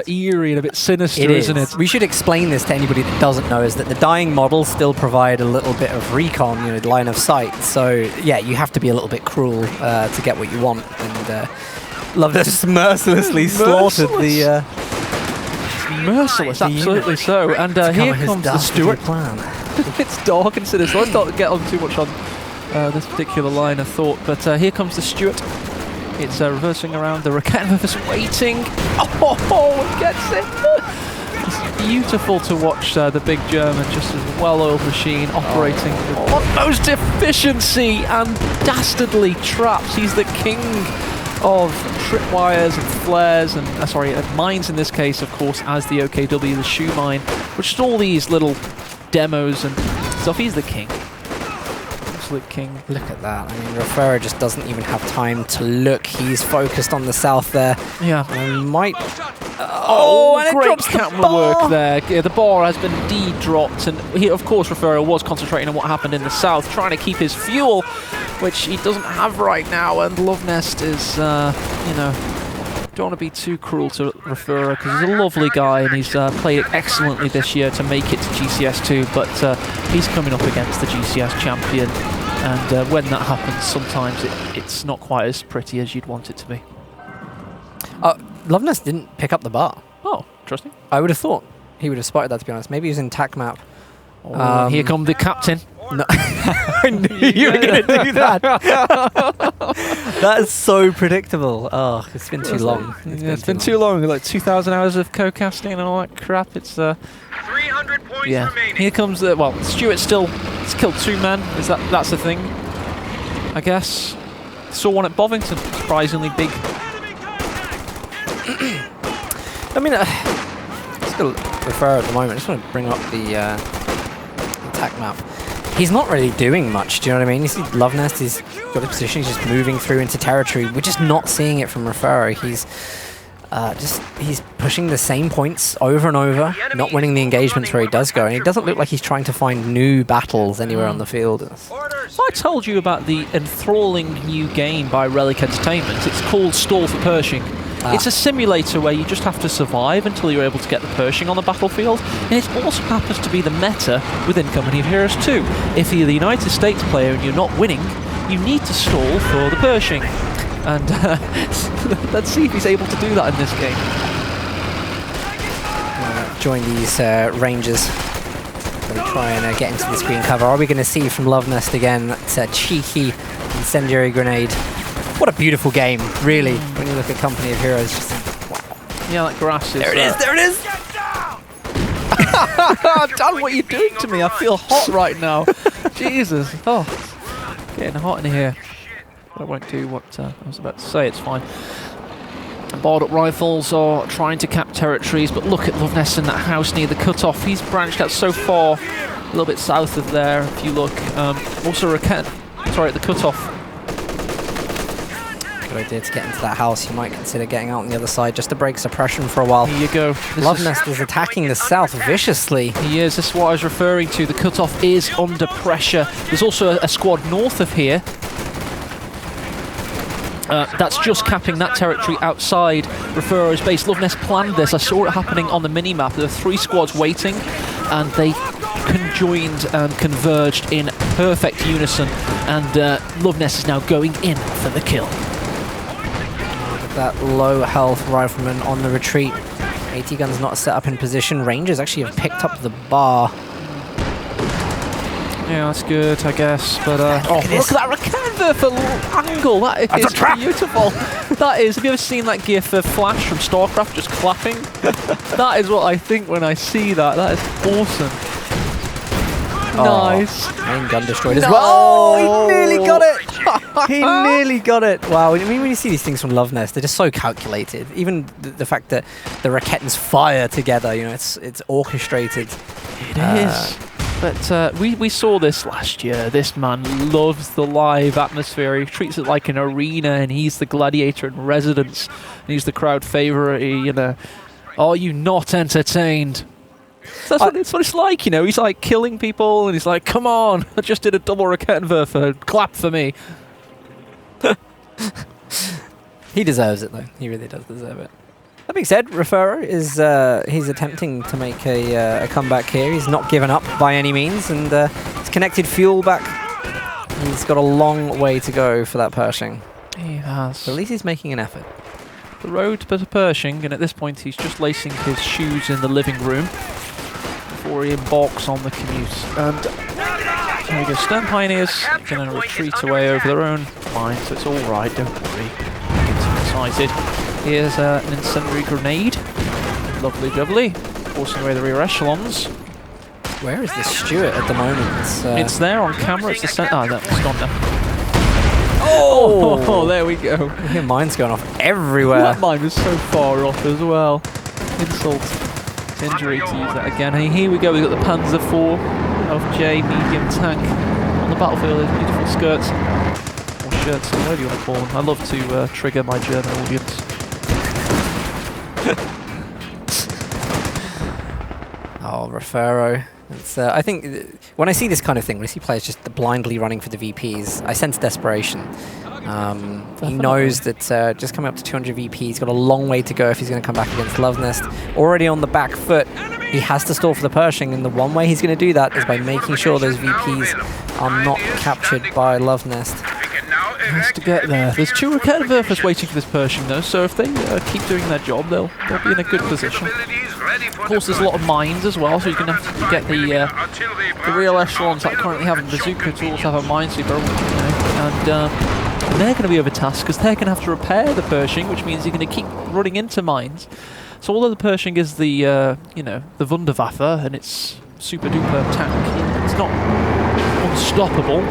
eerie and a bit sinister, isn't it? We should explain this to anybody that doesn't know: is that the dying models still provide a little bit of recon, line of sight. So yeah, you have to be a little bit cruel to get what you want. And Luvnest just mercilessly slaughtered the merciless, absolutely so. And here comes the Stewart. It's dark and sinister, so let's not get on too much on this particular line of thought. But here comes the Stewart. It's reversing around. The Raquette is waiting. Oh, it gets it. It's beautiful to watch the big German, just as well-oiled machine, operating with utmost efficiency and dastardly traps. He's the king of tripwires and flares and mines in this case, of course, as the OKW, the shoe mine, which is all these little demos and stuff. He's the king. Absolute king. Look at that. I mean, Refero just doesn't even have time to look. He's focused on the south there. Yeah. And might... and it drops camera work there. Yeah, the bar has been de-dropped, and he, of course, Refero was concentrating on what happened in the south, trying to keep his fuel, which he doesn't have right now. And Luvnest is, you know, don't want to be too cruel to Refero because he's a lovely guy and he's played it excellently this year to make it to GCS2, but he's coming up against the GCS champion, and when that happens, sometimes it's not quite as pretty as you'd want it to be. Luvnest didn't pick up the bar. Oh, interesting. I would have thought he would have spotted that, to be honest. Maybe he was in TAC map. Here come the captain. No. I knew you were going to do that. That is so predictable. Oh, it's been too long. It's been too long. Like 2,000 hours of co-casting and all that crap. It's 300 points remaining. Here comes the Stewart still. He's killed 2 men. That's the thing? I guess. Saw one at Bovington. Surprisingly big. I mean, just going to refer at the moment. I just want to bring up the attack map. He's not really doing much, do you know what I mean? You see Luvnest, he's got a position, he's just moving through into territory. We're just not seeing it from Refero. He's pushing the same points over and over, not winning the engagements where he does go, and he doesn't look like he's trying to find new battles anywhere on the field. So I told you about the enthralling new game by Relic Entertainment. It's called Stall for Pershing. It's a simulator where you just have to survive until you're able to get the Pershing on the battlefield, and it also happens to be the meta within Company of Heroes 2. If you're the United States player and you're not winning, you need to stall for the Pershing. And let's see if he's able to do that in this game. Join these Rangers. Going to try and get into the screen cover. Are we going to see from Luvnest again that cheeky incendiary grenade? What a beautiful game, really, when you look at Company of Heroes. Just, wow. Yeah, that grass is... There it is, there it is! Dan, what are you doing to me? I feel hot right now. Jesus. Oh, it's getting hot in here. I won't do what I was about to say, it's fine. Barred up rifles are trying to cap territories, but look at Luvnest in that house near the cutoff. He's branched out so far, a little bit south of there, if you look. Also, at the cutoff. Good idea to get into that house. You might consider getting out on the other side just to break suppression for a while. Here you go. Luvnest is attacking the south viciously. He is. This is what I was referring to. The cutoff is under pressure. There's also a squad north of here. That's just capping that territory outside Refero's base. Luvnest planned this. I saw it happening on the mini-map. There were 3 squads waiting, and they conjoined and converged in perfect unison, and Luvnest is now going in for the kill. That low health rifleman on the retreat. AT gun's not set up in position. Rangers actually have picked up the bar. Yeah, that's good, I guess. But look at that Recanver angle. That is beautiful. That is. Have you ever seen that GIF of Flash from StarCraft just clapping? That is what I think when I see that. That is awesome. Nice. Main gun destroyed as well. Oh, he nearly got it. He nearly got it. Wow. I mean, when you see these things from Luvnest, they're just so calculated. Even the fact that the Rakettans fire together, you know, it's orchestrated. It is. But we saw this last year. This man loves the live atmosphere. He treats it like an arena, and he's the gladiator in residence. And he's the crowd favourite. You know, are you not entertained? So that's what it's like, you know. He's like killing people, and he's like, "Come on, I just did a double Rakettenwerfer. Clap for me." He deserves it, though. He really does deserve it. That being said, Refero is he's attempting to make a comeback here. He's not given up by any means, and he's connected fuel back. He's got a long way to go for that Pershing. He has. But at least he's making an effort. the road to Pershing, and at this point he's just lacing his shoes in the living room before he embarks on the commute. And there we go, Stern Pioneers are going to retreat away over their own line, so it's alright, don't worry. Get too excited. Here's an incendiary grenade. Lovely jubbly. Forcing away the rear echelons. Where is the Stuart at the moment? It's there on camera, it's the centre. Oh, that's gone now. Oh! Oh, there we go. I hear mine's going off everywhere. That mine was so far off as well. Insult to injury to use that again. Hey, here we go, we've got the Panzer IV LJ medium tank on the battlefield. There's beautiful skirts. Or shirts, whatever you want to call them. I love to trigger my German audience. Oh, Refero. It's, I think when I see this kind of thing, when I see players just blindly running for the VPs, I sense desperation. He knows that just coming up to 200 VP, he's got a long way to go if he's going to come back against Luvnest. Already on the back foot, he has to stall for the Pershing, and the one way he's going to do that is by making sure those VPs are not captured by Luvnest. He has to get there. There's 2 Contender waiting for this Pershing though, so if they keep doing their job, they'll be in a good position. Of course, there's a lot of mines as well, so you can have to get the real echelons that currently have a bazooka to also have a minesweeper, and they're going to be overtasked because they're going to have to repair the Pershing, which means you're going to keep running into mines. So although the Pershing is the the Wunderwaffe and it's super duper tank, it's not unstoppable.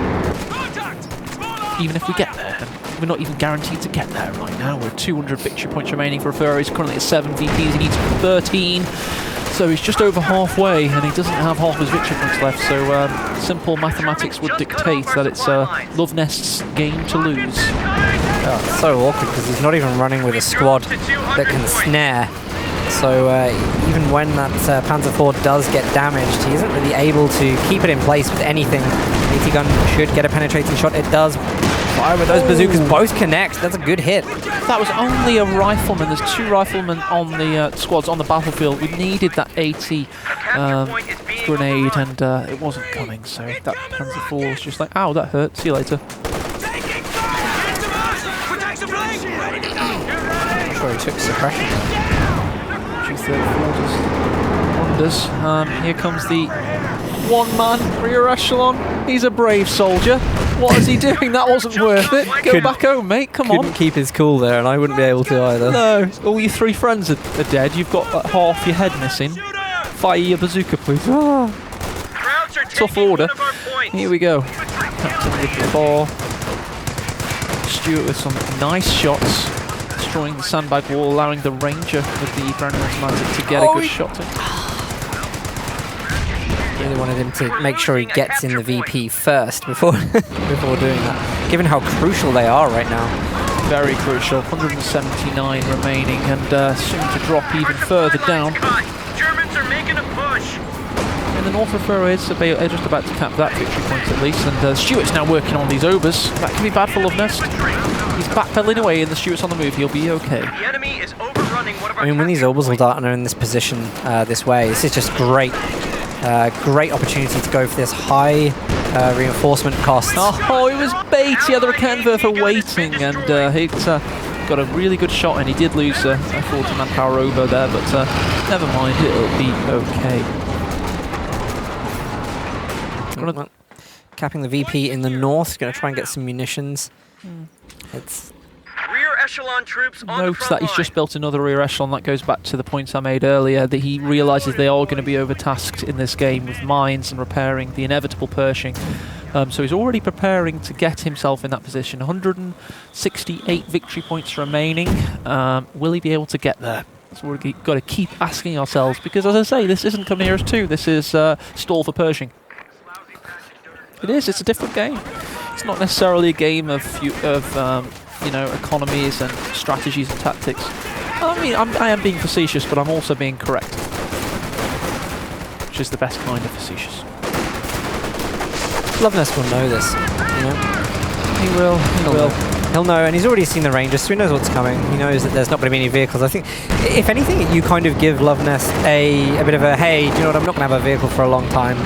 Even if we get there, and we're not even guaranteed to get there right now. We're at 200 victory points remaining for Refero. He's currently at 7 VPs. He needs 13, so he's just over halfway, and he doesn't have half his victory points left. So simple mathematics would dictate that it's Luvnest's game to lose. Oh, it's so awkward because he's not even running with a squad that can snare. So even when that Panzer IV does get damaged, he isn't really able to keep it in place with anything. AT gun should get a penetrating shot. It does. Fire with those bazookas, both connect. That's a good hit. That was only a rifleman. There's 2 riflemen on the squads on the battlefield. We needed that AT grenade, and it wasn't coming. So that Panzer IV was just like, ow, that hurt. See you later. I'm sure he took suppression. G34 just wonders. Here comes the one-man rear echelon. He's a brave soldier. What is he doing? That wasn't worth it. Go back home, mate. Come on. Couldn't keep his cool there, and I wouldn't be able to either. No. All your 3 friends are dead. You've got like, half your head missing. Fire your bazooka, please. Ah. Tough order. Here we go. Captain with the ball. Stuart with some nice shots. Destroying the sandbag wall, allowing the Ranger with the granule automatic to get a good shot in. Really wanted him to make sure he gets in the VP first before before doing that, given how crucial they are right now. Very crucial. 179 remaining, and soon to drop even further down. Germans are making a push. In the North Refero is just about to cap that victory point at least, and Stuart's now working on these obers. That can be bad for Luvnest. He's backpedaling away, and the Stuart's on the move. He'll be okay. The enemy is overrunning one of our. I mean, when these Orbals are in this position this way, this is just great. Great opportunity to go for this high reinforcement cost. Oh, it was bait. He had the Contender waiting, and he'd got a really good shot, and he did lose a 40-man power over there, but never mind, it'll be okay. Capping the VP in the north, going to try and get some munitions. It's rear echelon troops on the Note front that he's just built another rear echelon. That goes back to the points I made earlier, that he realises they are going to be overtasked in this game with mines and repairing the inevitable Pershing. So he's already preparing to get himself in that position. 168 victory points remaining. Will he be able to get there? So we've got to keep asking ourselves, because as I say, this isn't Come Near Us 2, this is Stall for Pershing. It is, it's a different game. It's not necessarily a game of economies and strategies and tactics. I mean, I am being facetious, but I'm also being correct. Which is the best kind of facetious. Luvnest will know this, you know? He will. He'll know, and he's already seen the Rangers, so he knows what's coming. He knows that there's not going to be any vehicles. I think, if anything, you kind of give Luvnest a bit of a, hey, do you know what, I'm not going to have a vehicle for a long time.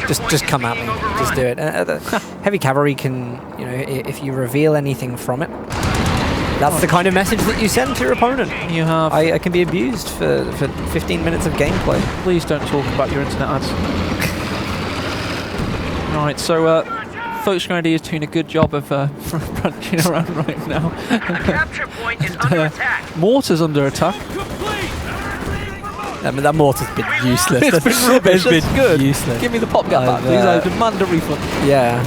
Just come at me. Just do it. The heavy cavalry can, if you reveal anything from it, That's the kind of message that you send to your opponent. You have. I can be abused for 15 minutes of gameplay. Please don't talk about your internet ads. Right, so Folks Grenadier is doing a good job of punching around right now. The capture point is under attack. Mortar's under attack. I mean, that mortar's been useless. It's been rubbish. It's It's been good. useless. Give me the pop gun back, please. I demand a refund. Yeah.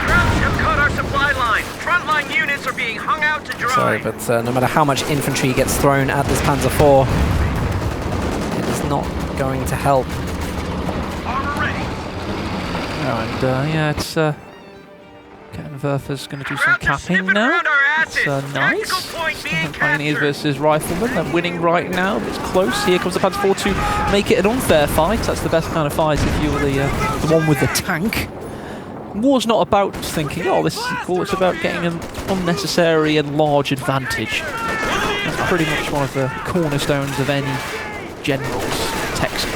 Krauts have cut our supply line. Frontline units are being hung out to dry. Sorry, but no matter how much infantry gets thrown at this Panzer IV, it is not going to help. Armor ready. And yeah, it's Captain Werfer's going to do some Krauts are capping sniffing now. around our asses. It's nice. Tactical point being Pioneers captured. versus Riflemen. They're winning right now, but it's close. Here comes the Panzer IV to make it an unfair fight. That's the best kind of fight if you're the one with the tank. War's not about thinking, oh, this is cool. It's about getting an unnecessary and large advantage. That's pretty much one of the cornerstones of any general's textbook.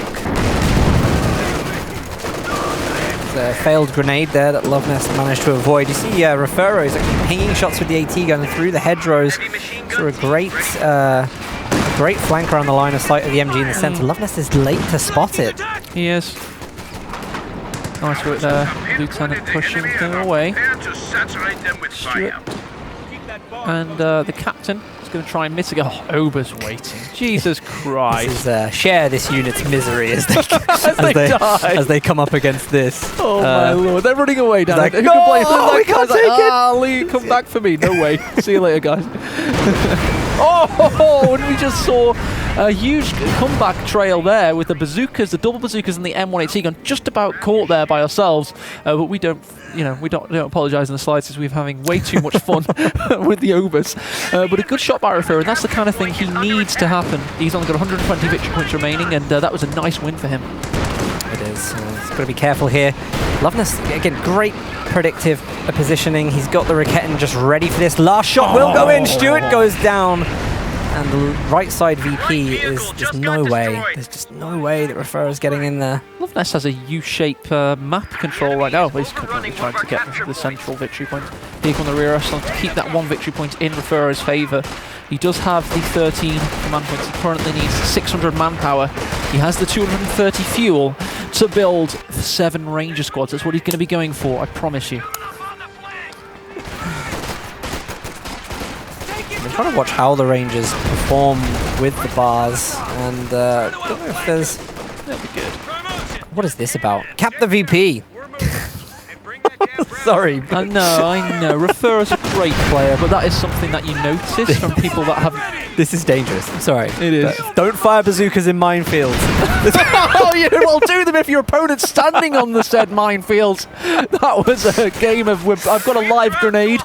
A failed grenade there that Luvnest managed to avoid. You see Refero is actually pinging shots with the AT gun through the hedgerows for a great flank around the line of sight of the MG in the centre. Luvnest is late to spot it. He is. Nice work there. Lieutenant pushing him away. Stewart. And the captain is going to try and mitigate. Oh, Ober's waiting. Jesus Christ. This is share this unit's misery as they, die. as they come up against this. Oh my lord, they're running away down like, there. Who no, can blame them? we can't take it. Lee, come back for me. No way. See you later, guys. Oh, and we just saw a huge comeback trail there with the bazookas, the double bazookas and the M1AT gun just about caught there by ourselves. But we don't, we don't apologise in the slightest. We're having way too much fun with the Obers. But a good shot by Refero, and that's the kind of thing he needs to happen. He's only got 120 victory points remaining, and that was a nice win for him. It is. He's got to be careful here. Luvnest, again, great predictive positioning. He's got the Raketen just ready for this. Last shot will go in. Stewart goes down. And the right side VP is just no way. There's just no way that Refero's getting in there. Luvnest has a U-shape map control right now. He's currently trying to get the central victory point. Here come the rear echelon to keep that one victory point in Refero's favour. He does have the 13 command points. He currently needs 600 manpower. He has the 230 fuel to build 7 Ranger squads. That's what he's going to be going for, I promise you. I'm trying to watch how the Rangers perform with the bars, and I don't know if there's... That'll be good. What is this about? Cap the VP! Sorry. I know. Refero's a great player, but that is something that you notice from people that have... This is dangerous. I'm sorry. It is. Don't fire bazookas in minefields. Oh, you will do them if your opponent's standing on the said minefield. That was a game of... I've got a live grenade.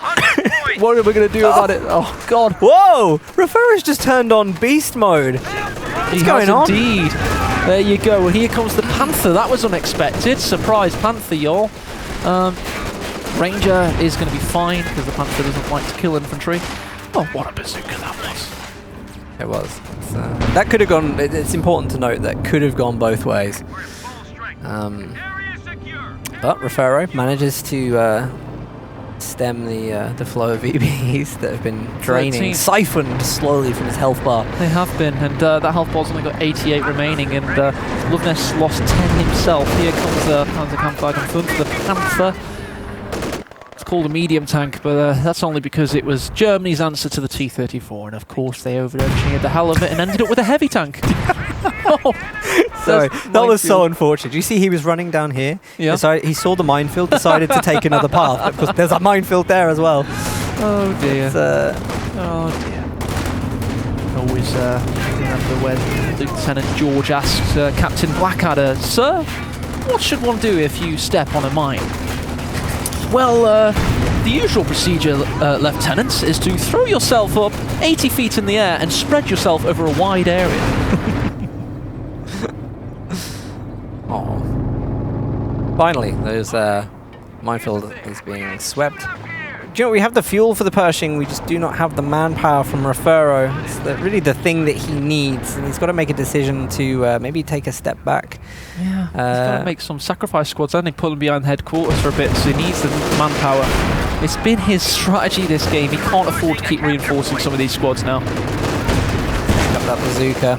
What are we going to do about it? Oh, God. Whoa! Refero's just turned on beast mode. What's going on? Indeed. There you go. Here comes the Panther. That was unexpected. Surprise Panther, y'all. Ranger is going to be fine because the Panther doesn't like to kill infantry. Oh, what a bazooka that was. It was. That could have gone... It's important to note that could have gone both ways. But Refero manages to stem the flow of VBs that have been draining, siphoned slowly from his health bar. They have been, and that health bar's only got 88 remaining, and Luvnest lost 10 himself. Here comes the Panzer Kampfwagen in front of the Panther. It's called a medium tank, but that's only because it was Germany's answer to the T-34, and of course they over-engineered the hell of it and ended up with a heavy tank. Oh, sorry, that was so unfortunate. Do you see he was running down here? Yeah. He saw the minefield, decided to take another path, because there's a minefield there as well. Oh dear. Oh dear. Always remember when Lieutenant George asked Captain Blackadder, "Sir, what should one do if you step on a mine?" Well, the usual procedure, Lieutenant, is to throw yourself up 80 feet in the air and spread yourself over a wide area. Oh. Finally, those minefield is being swept. Do you know, we have the fuel for the Pershing, we just do not have the manpower from Refero. It's really the thing that he needs, and he's got to make a decision to maybe take a step back. Yeah, he's got to make some sacrifice squads, I think, put them behind headquarters for a bit, so he needs the manpower. It's been his strategy this game. He can't afford to keep reinforcing some of these squads now. Pick up that bazooka.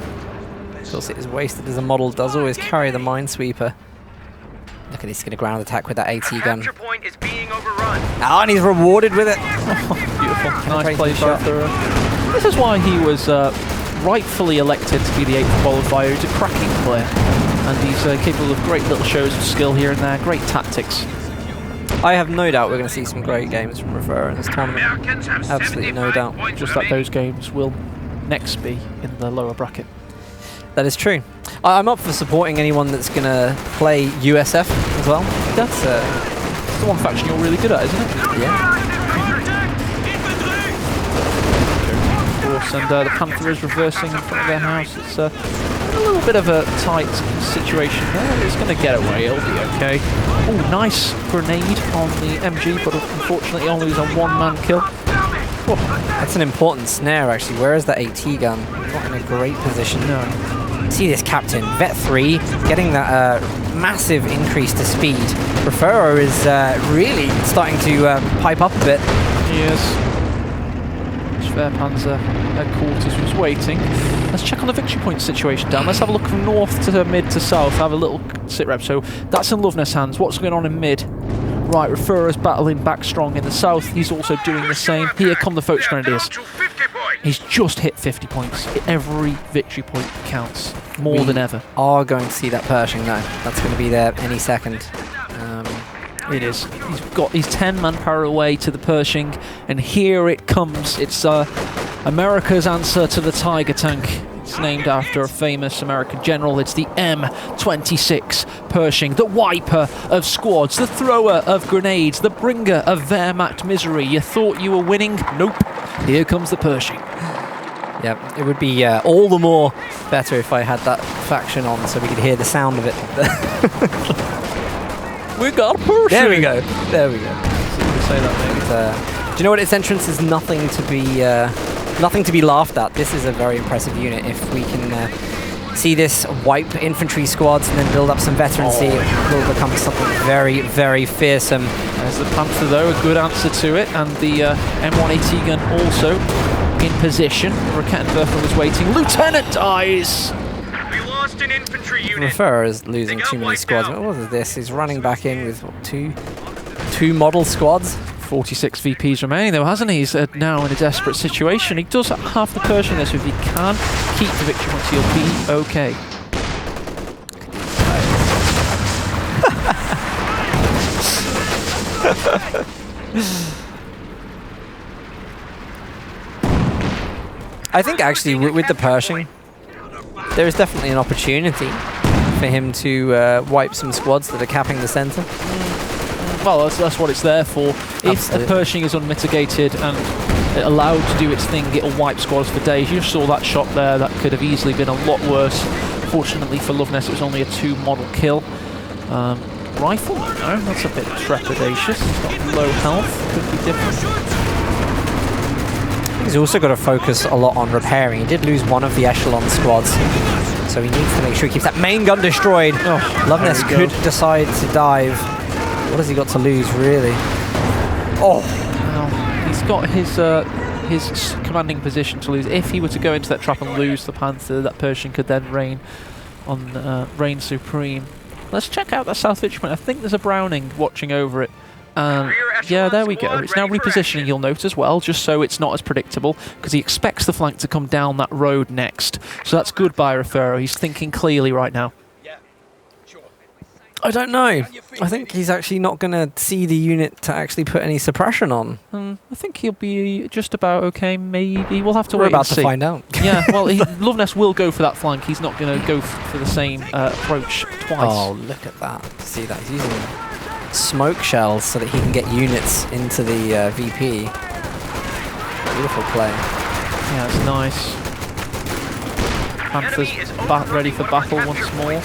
Feels it is wasted as a model does always carry the Minesweeper. Look at he's going to ground attack with that AT gun. Capture point is being overrun. Oh, and he's rewarded with it. Beautiful. Nice play by Refero. This is why he was rightfully elected to be the 8th qualifier. He's a cracking player. And he's capable of great little shows of skill here and there, great tactics. I have no doubt we're going to see some great games from Refero in this tournament. Americans have Absolutely no 75 doubt. points Just that remaining. those games will next be in the lower bracket. That is true. I'm up for supporting anyone that's going to play USF as well. That's It's the one faction you're really good at, isn't it? yeah. Of course, and the Panther is reversing in front of their house. It's a little bit of a tight situation there. It's going to get away, it'll be okay. Oh, nice grenade on the MG, but unfortunately only was a one-man kill. Oh, That's an important snare actually. Where is that AT gun? Not in a great position. no. See this captain, Vet 3, getting that massive increase to speed. Refero is really starting to pipe up a bit. Yes. Schwerpanzer headquarters was waiting. Let's check on the victory point situation, Dan. Let's have a look from north to mid to south. Have a little sit rep. So that's in Luvnest's hands. What's going on in mid? Right, Refero's battling back strong in the south. He's also doing the same. Here come the Foch Grenadiers. Down to 50 points. He's just hit 50 points. Every victory point counts. More than ever. Are going to see that Pershing though. That's going to be there any second. It is. He's 10 manpower away to the Pershing, and here it comes. It's America's answer to the Tiger tank. It's named after a famous American general. It's the M26 Pershing, the wiper of squads, the thrower of grenades, the bringer of Wehrmacht misery. You thought you were winning? Nope. Here comes the Pershing. Yeah, it would be all the more better if I had that faction on so we could hear the sound of it. We got a Pershing. There we go. There we go. Say that, maybe. Do you know what? Its entrance is nothing to be laughed at. This is a very impressive unit. If we can see this wipe infantry squads and then build up some veterancy, it will become something very, very fearsome. There's the Panther though, a good answer to it, and the M1AT gun also in position. Rakettenwerfer was waiting. Lieutenant dies! We lost an infantry unit. Refero is losing too many squads. What is this? He's running back in with what, two model squads. 46 VPs remaining though, hasn't he? He's now in a desperate situation. He does have the Pershing there, so if he can keep the victory points, he'll be okay. I think actually with the Pershing, there is definitely an opportunity for him to wipe some squads that are capping the centre. Well, that's what it's there for. If Absolutely. the Pershing is unmitigated and allowed to do its thing, it'll wipe squads for days. You saw that shot there. That could have easily been a lot worse. Fortunately for Luvnest, it was only a 2-model kill. Rifle? No, that's a bit trepidatious. He's got low health. Could be different. He's also got to focus a lot on repairing. He did lose one of the echelon squads, so he needs to make sure he keeps that main gun destroyed. Oh, Luvnest there we could go. decide to dive. What has he got to lose, really? Oh, Well, he's got his commanding position to lose. If he were to go into that trap and lose the Panther, that Pershing could then reign supreme. Let's check out that south victory point. I think there's a Browning watching over it. Yeah, there we go. It's now repositioning, you'll note as well, just so it's not as predictable, because he expects the flank to come down that road next. So that's good by Refero. He's thinking clearly right now. I don't know. I think he's actually not going to see the unit to actually put any suppression on. I think he'll be just about okay, maybe. We'll have to We're wait about and to see. find out. Yeah, well, Luvnest will go for that flank. He's not going to go for the same approach twice. Oh, look at that. See that? He's using smoke shells so that he can get units into the VP. Beautiful play. Yeah, it's nice. Panthers ready for battle once more.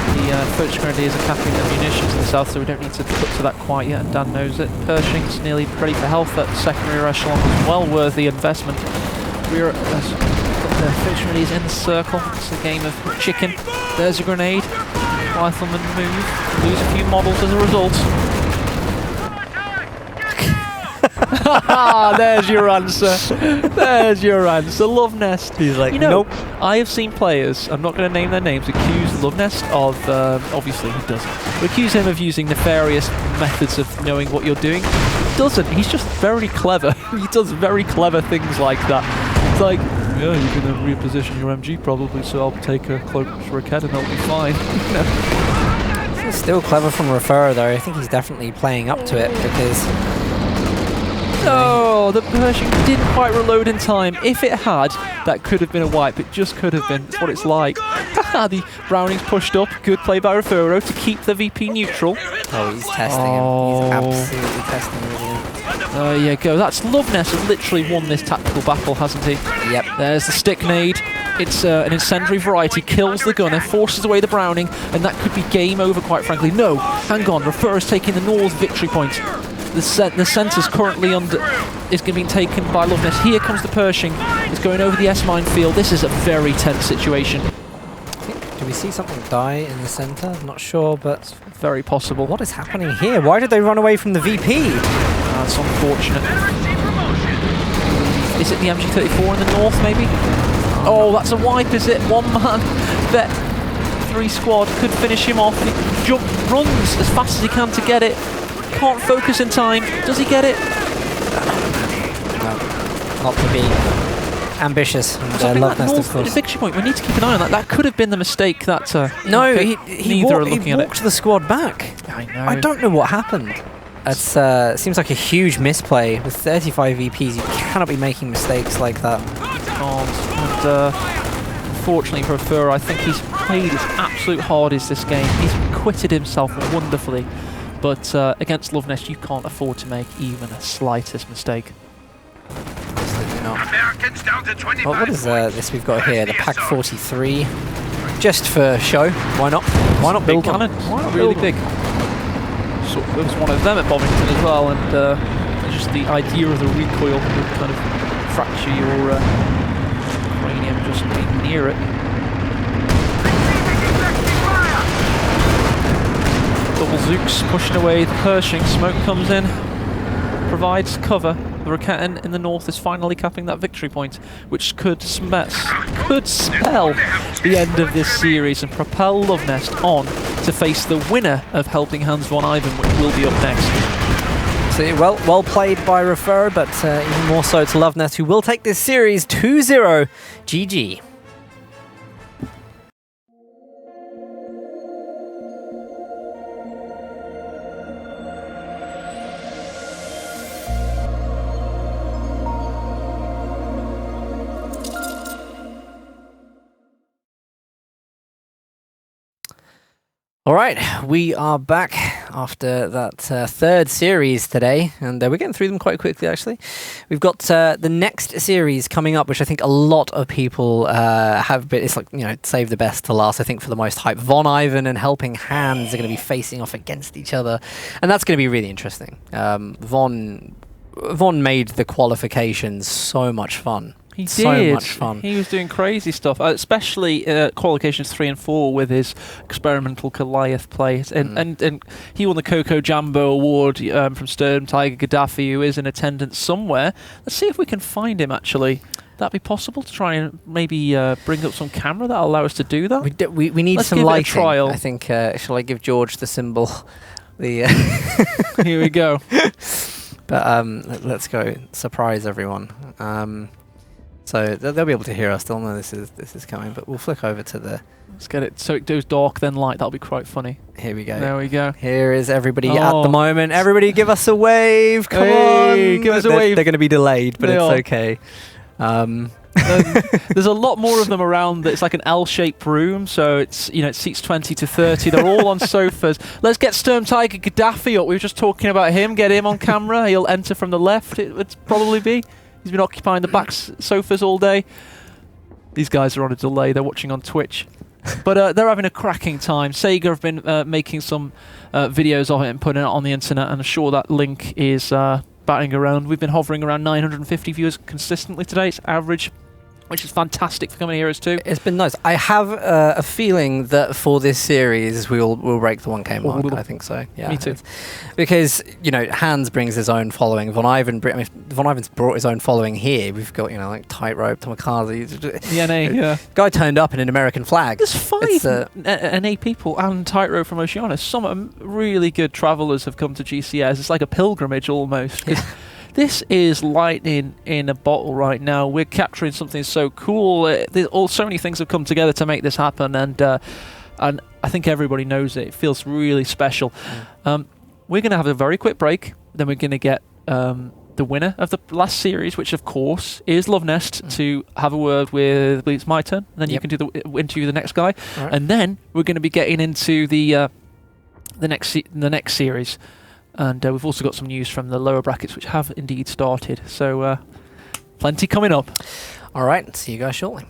The Foch Grenadiers are capping the munitions in the south, so we don't need to put to that quite yet, and Dan knows it. Pershing's nearly ready for health. That secondary echelon is well worthy investment. We're got the Foch Grenadiers in the circle. It's a game of chicken. There's a grenade. Rifleman move. Lose a few models as a result. There's your answer. There's your answer. Luvnest. He's like, you know, nope. I have seen players, I'm not going to name their names, accuse Luvnest of, obviously he doesn't, but accuse him of using nefarious methods of knowing what you're doing. He doesn't. He's just very clever. He does very clever things like that. It's like, yeah, you can reposition your MG probably, so I'll take a cloak for a Ked and that'll be fine. This is still clever from Refero, though. I think he's definitely playing up to it because... No, the Pershing didn't quite reload in time. If it had, that could have been a wipe. It just could have been. That's what it's like. The Browning's pushed up. Good play by Refero to keep the VP neutral. Oh, he's testing him. He's absolutely testing him. There you go. That's Luvnest has literally won this tactical battle, hasn't he? Yep. There's the stick nade. It's an incendiary variety, kills the gunner, forces away the Browning, and that could be game over, quite frankly. No, hang on. Refero's taking the North victory point. The centre's currently is being taken by Luvnest. Here comes the Pershing. It's going over the S-mine field. This is a very tense situation. Do we see something die in the centre? I'm not sure, but... It's very possible. What is happening here? Why did they run away from the VP? That's unfortunate. Is it the MG34 in the north, maybe? Oh, that's a wipe, is it? One man. Bet 3 squad could finish him off. He runs as fast as he can to get it. Can't focus in time. Does he get it? No, not to be ambitious. And Luvnest, of course. Victory point. We need to keep an eye on that. That could have been the mistake that. No, he walked the squad back. I know. I don't know what happened. It's seems like a huge misplay. With 35 VPs, you cannot be making mistakes like that. And unfortunately for Refero, I think he's played his absolute hardest this game. He's acquitted himself wonderfully. But against Luvnest, you can't afford to make even a slightest mistake. Absolutely not. Americans down to 25 Well, what is this we've got here? The Pack 43. Just for show. Why not? Why not build cannon? Why not Really build big. So there was one of them at Bovington as well, and just the idea of the recoil would kind of fracture your cranium just being near it. Double Zooks pushing away the Pershing. Smoke comes in, provides cover. The Raketen in the north is finally capping that victory point, which could spell the end of this series and propel Luvnest on to face the winner of Helping Hands von Ivan, which will be up next. So, well played by Refero, but even more so to Luvnest, who will take this series 2-0. GG. All right, we are back after that third series today, and we're getting through them quite quickly, actually. We've got the next series coming up, which I think a lot of people have been, it's like, you know, save the best to last, I think, for the most hype. Von Ivan and Helping Hands are going to be facing off against each other, and that's going to be really interesting. Von made the qualifications so much fun. He did. So much fun. He was doing crazy stuff, especially qualifications 3 and 4 with his experimental Goliath play. And he won the Coco Jambo Award from Sturm Tiger Gaddafi, who is in attendance somewhere. Let's see if we can find him, actually. That'd be possible to try and maybe bring up some camera that'll allow us to do that? We need Let's some give lighting. it a trial. I think, shall I give George the symbol? Here we go. But let's go surprise everyone. So they'll be able to hear us. They'll know this is coming. But we'll flick over to the. Let's get it so it goes dark then light. That'll be quite funny. Here we go. There we go. Here is everybody at the moment. Everybody, give us a wave. Come Hey, on, give us a wave. They're going to be delayed, but They it's are. okay. There's a lot more of them around. It's like an L-shaped room, so it seats 20 to 30. They're all on sofas. Let's get Sturm Tiger Gaddafi up. We were just talking about him. Get him on camera. He'll enter from the left. It would probably be. He's been occupying the back sofas all day. These guys are on a delay. They're watching on Twitch. But they're having a cracking time. Sega have been making some videos of it and putting it on the internet, and I'm sure that link is batting around. We've been hovering around 950 viewers consistently today. It's average which is fantastic for coming heroes too. It's been nice. I have a feeling that for this series we'll break the 1K mark. I think so. Yeah, Me too. Because Hans brings his own following. Von Ivan's brought his own following here. We've got like Tightrope, Tomikaze. The NA, yeah. Guy turned up in an American flag. There's 5 NA people and Tightrope from Oceania. Some really good travellers have come to GCS. It's like a pilgrimage almost. Yeah. This is lightning in a bottle right now. We're capturing something so cool. So many things have come together to make this happen, and I think everybody knows it. It feels really special. We're going to have a very quick break. Then we're going to get the winner of the last series, which of course is Luvnest, to have a word with. I believe it's my turn. And then you can interview the next guy, right. And then we're going to be getting into the next series. And we've also got some news from the lower brackets, which have indeed started. So plenty coming up. All right. See you guys shortly.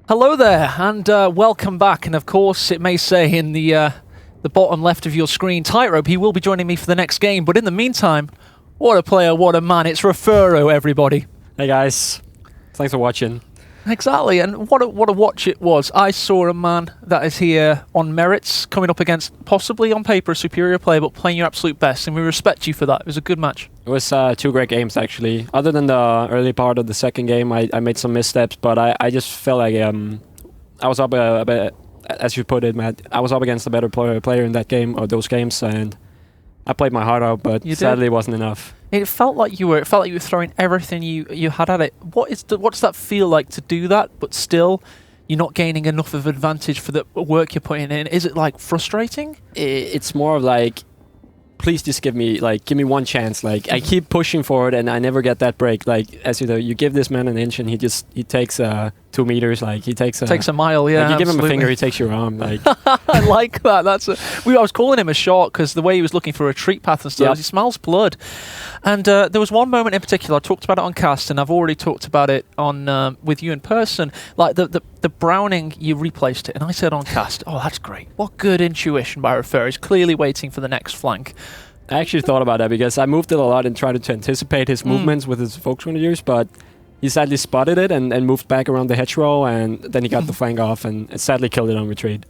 Hello there, and welcome back. And of course, it may say in the bottom left of your screen, Tightrope, he will be joining me for the next game. But in the meantime, what a player, what a man. It's Refero, everybody. Hey guys, thanks for watching. Exactly, and what a watch it was. I saw a man that is here on merits, coming up against possibly on paper a superior player, but playing your absolute best, and we respect you for that. It was a good match. It was 2 great games actually. Other than the early part of the second game, I made some missteps, but I just felt like I was up a bit, as you put it, Matt. I was up against a better player in that game or those games, and I played my heart out, but sadly it wasn't enough. It felt like you were throwing everything you had at it. What does that feel like to do that, but still you're not gaining enough of advantage for the work you're putting in? Is it like frustrating? It's more of like, please just give me one chance. Like I keep pushing forward and I never get that break. Like as you know, you give this man an inch and he takes 2 meters. Like he takes a mile. Yeah, like you give absolutely. him a finger, he takes your arm. Like I like that. I was calling him a shark because the way he was looking for a retreat path and stuff. He smells blood. And there was one moment in particular. I talked about it on cast, and I've already talked about it on with you in person. Like the Browning, you replaced it, and I said on cast, "Oh, that's great! What good intuition by Refero. He's clearly waiting for the next flank." I actually thought about that because I moved it a lot and tried to anticipate his movements with his Volksgrenadiers, but he sadly spotted it and moved back around the hedgerow, and then he got the flank off and sadly killed it on retreat.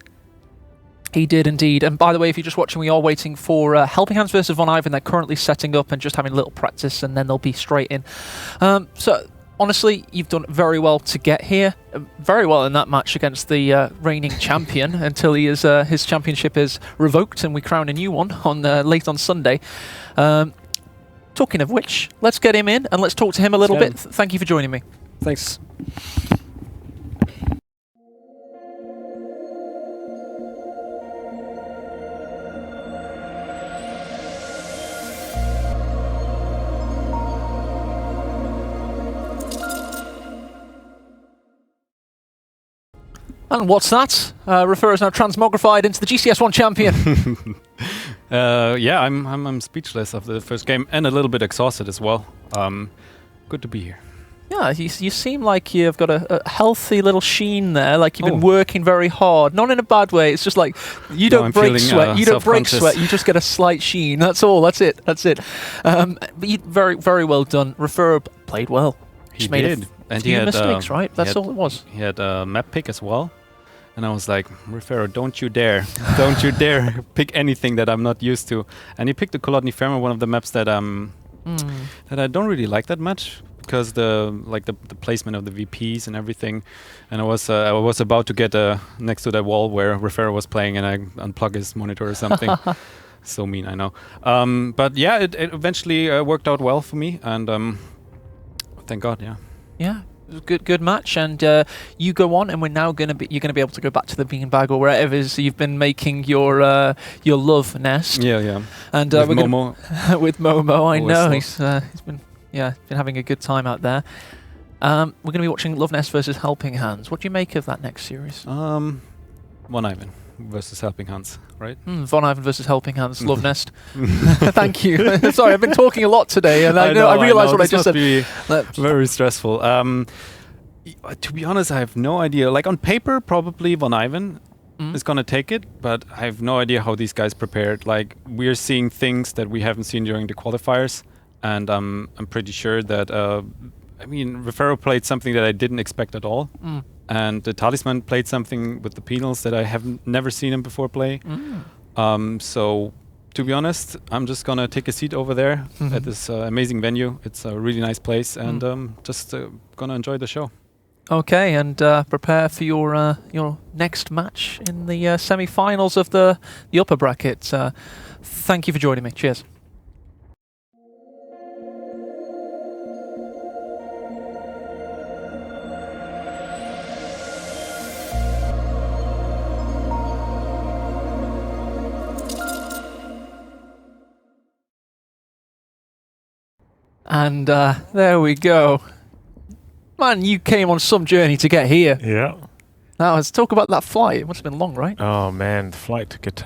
He did indeed. And by the way, if you're just watching, we are waiting for Helping Hands versus Von Ivan. They're currently setting up and just having a little practice, and then they'll be straight in. So honestly, you've done very well to get here. Very well in that match against the reigning champion until his championship is revoked and we crown a new one on late on Sunday. Talking of which, let's get him in and let's talk to him a little bit. Thank you for joining me. Thanks. And what's that? Refero is now transmogrified into the GCS1 champion. Yeah, I'm speechless after the first game and a little bit exhausted as well. Good to be here. Yeah, you seem like you've got a healthy little sheen there, like you've been working very hard. Not in a bad way, it's just like you don't break sweat, you don't break sweat, you just get a slight sheen. That's all, that's it. But you very, very well done. Refero played well. He did. And he had mistakes, right? That's all it was. He had a map pick as well. And I was like, Refero, don't you dare. Don't you dare pick anything that I'm not used to. And he picked the Kolodny Fermo, one of the maps that that I don't really like that much because the placement of the VPs and everything. And I was about to get next to that wall where Refero was playing and I unplug his monitor or something. So mean, I know. But yeah, it eventually worked out well for me, and thank God, yeah. Yeah, it was a good match, and you go on, and you're gonna be able to go back to the beanbag or wherever it is you've been making your Luvnest. Yeah. And with Momo. With Momo, I know he's been having a good time out there. We're gonna be watching Luvnest versus Helping Hands. What do you make of that next series? Von Ivan versus Helping Hands, right? Von Ivan versus Helping Hands, Luvnest. Thank you. Sorry, I've been talking a lot today, and I realised what I just said. Very stressful. To be honest, I have no idea. Like on paper, probably Von Ivan is gonna take it, but I have no idea how these guys prepared. Like we're seeing things that we haven't seen during the qualifiers, and I'm pretty sure that Refero played something that I didn't expect at all. And the Talisman played something with the penals that I have never seen him before play. So, to be honest, I'm just going to take a seat over there at this amazing venue. It's a really nice place, and just going to enjoy the show. Okay, and prepare for your next match in the semi-finals of the upper bracket. Thank you for joining me. Cheers. And there we go. Man, you came on some journey to get here. Yeah. Now, let's talk about that flight. It must have been long, right? Oh, man, the flight took a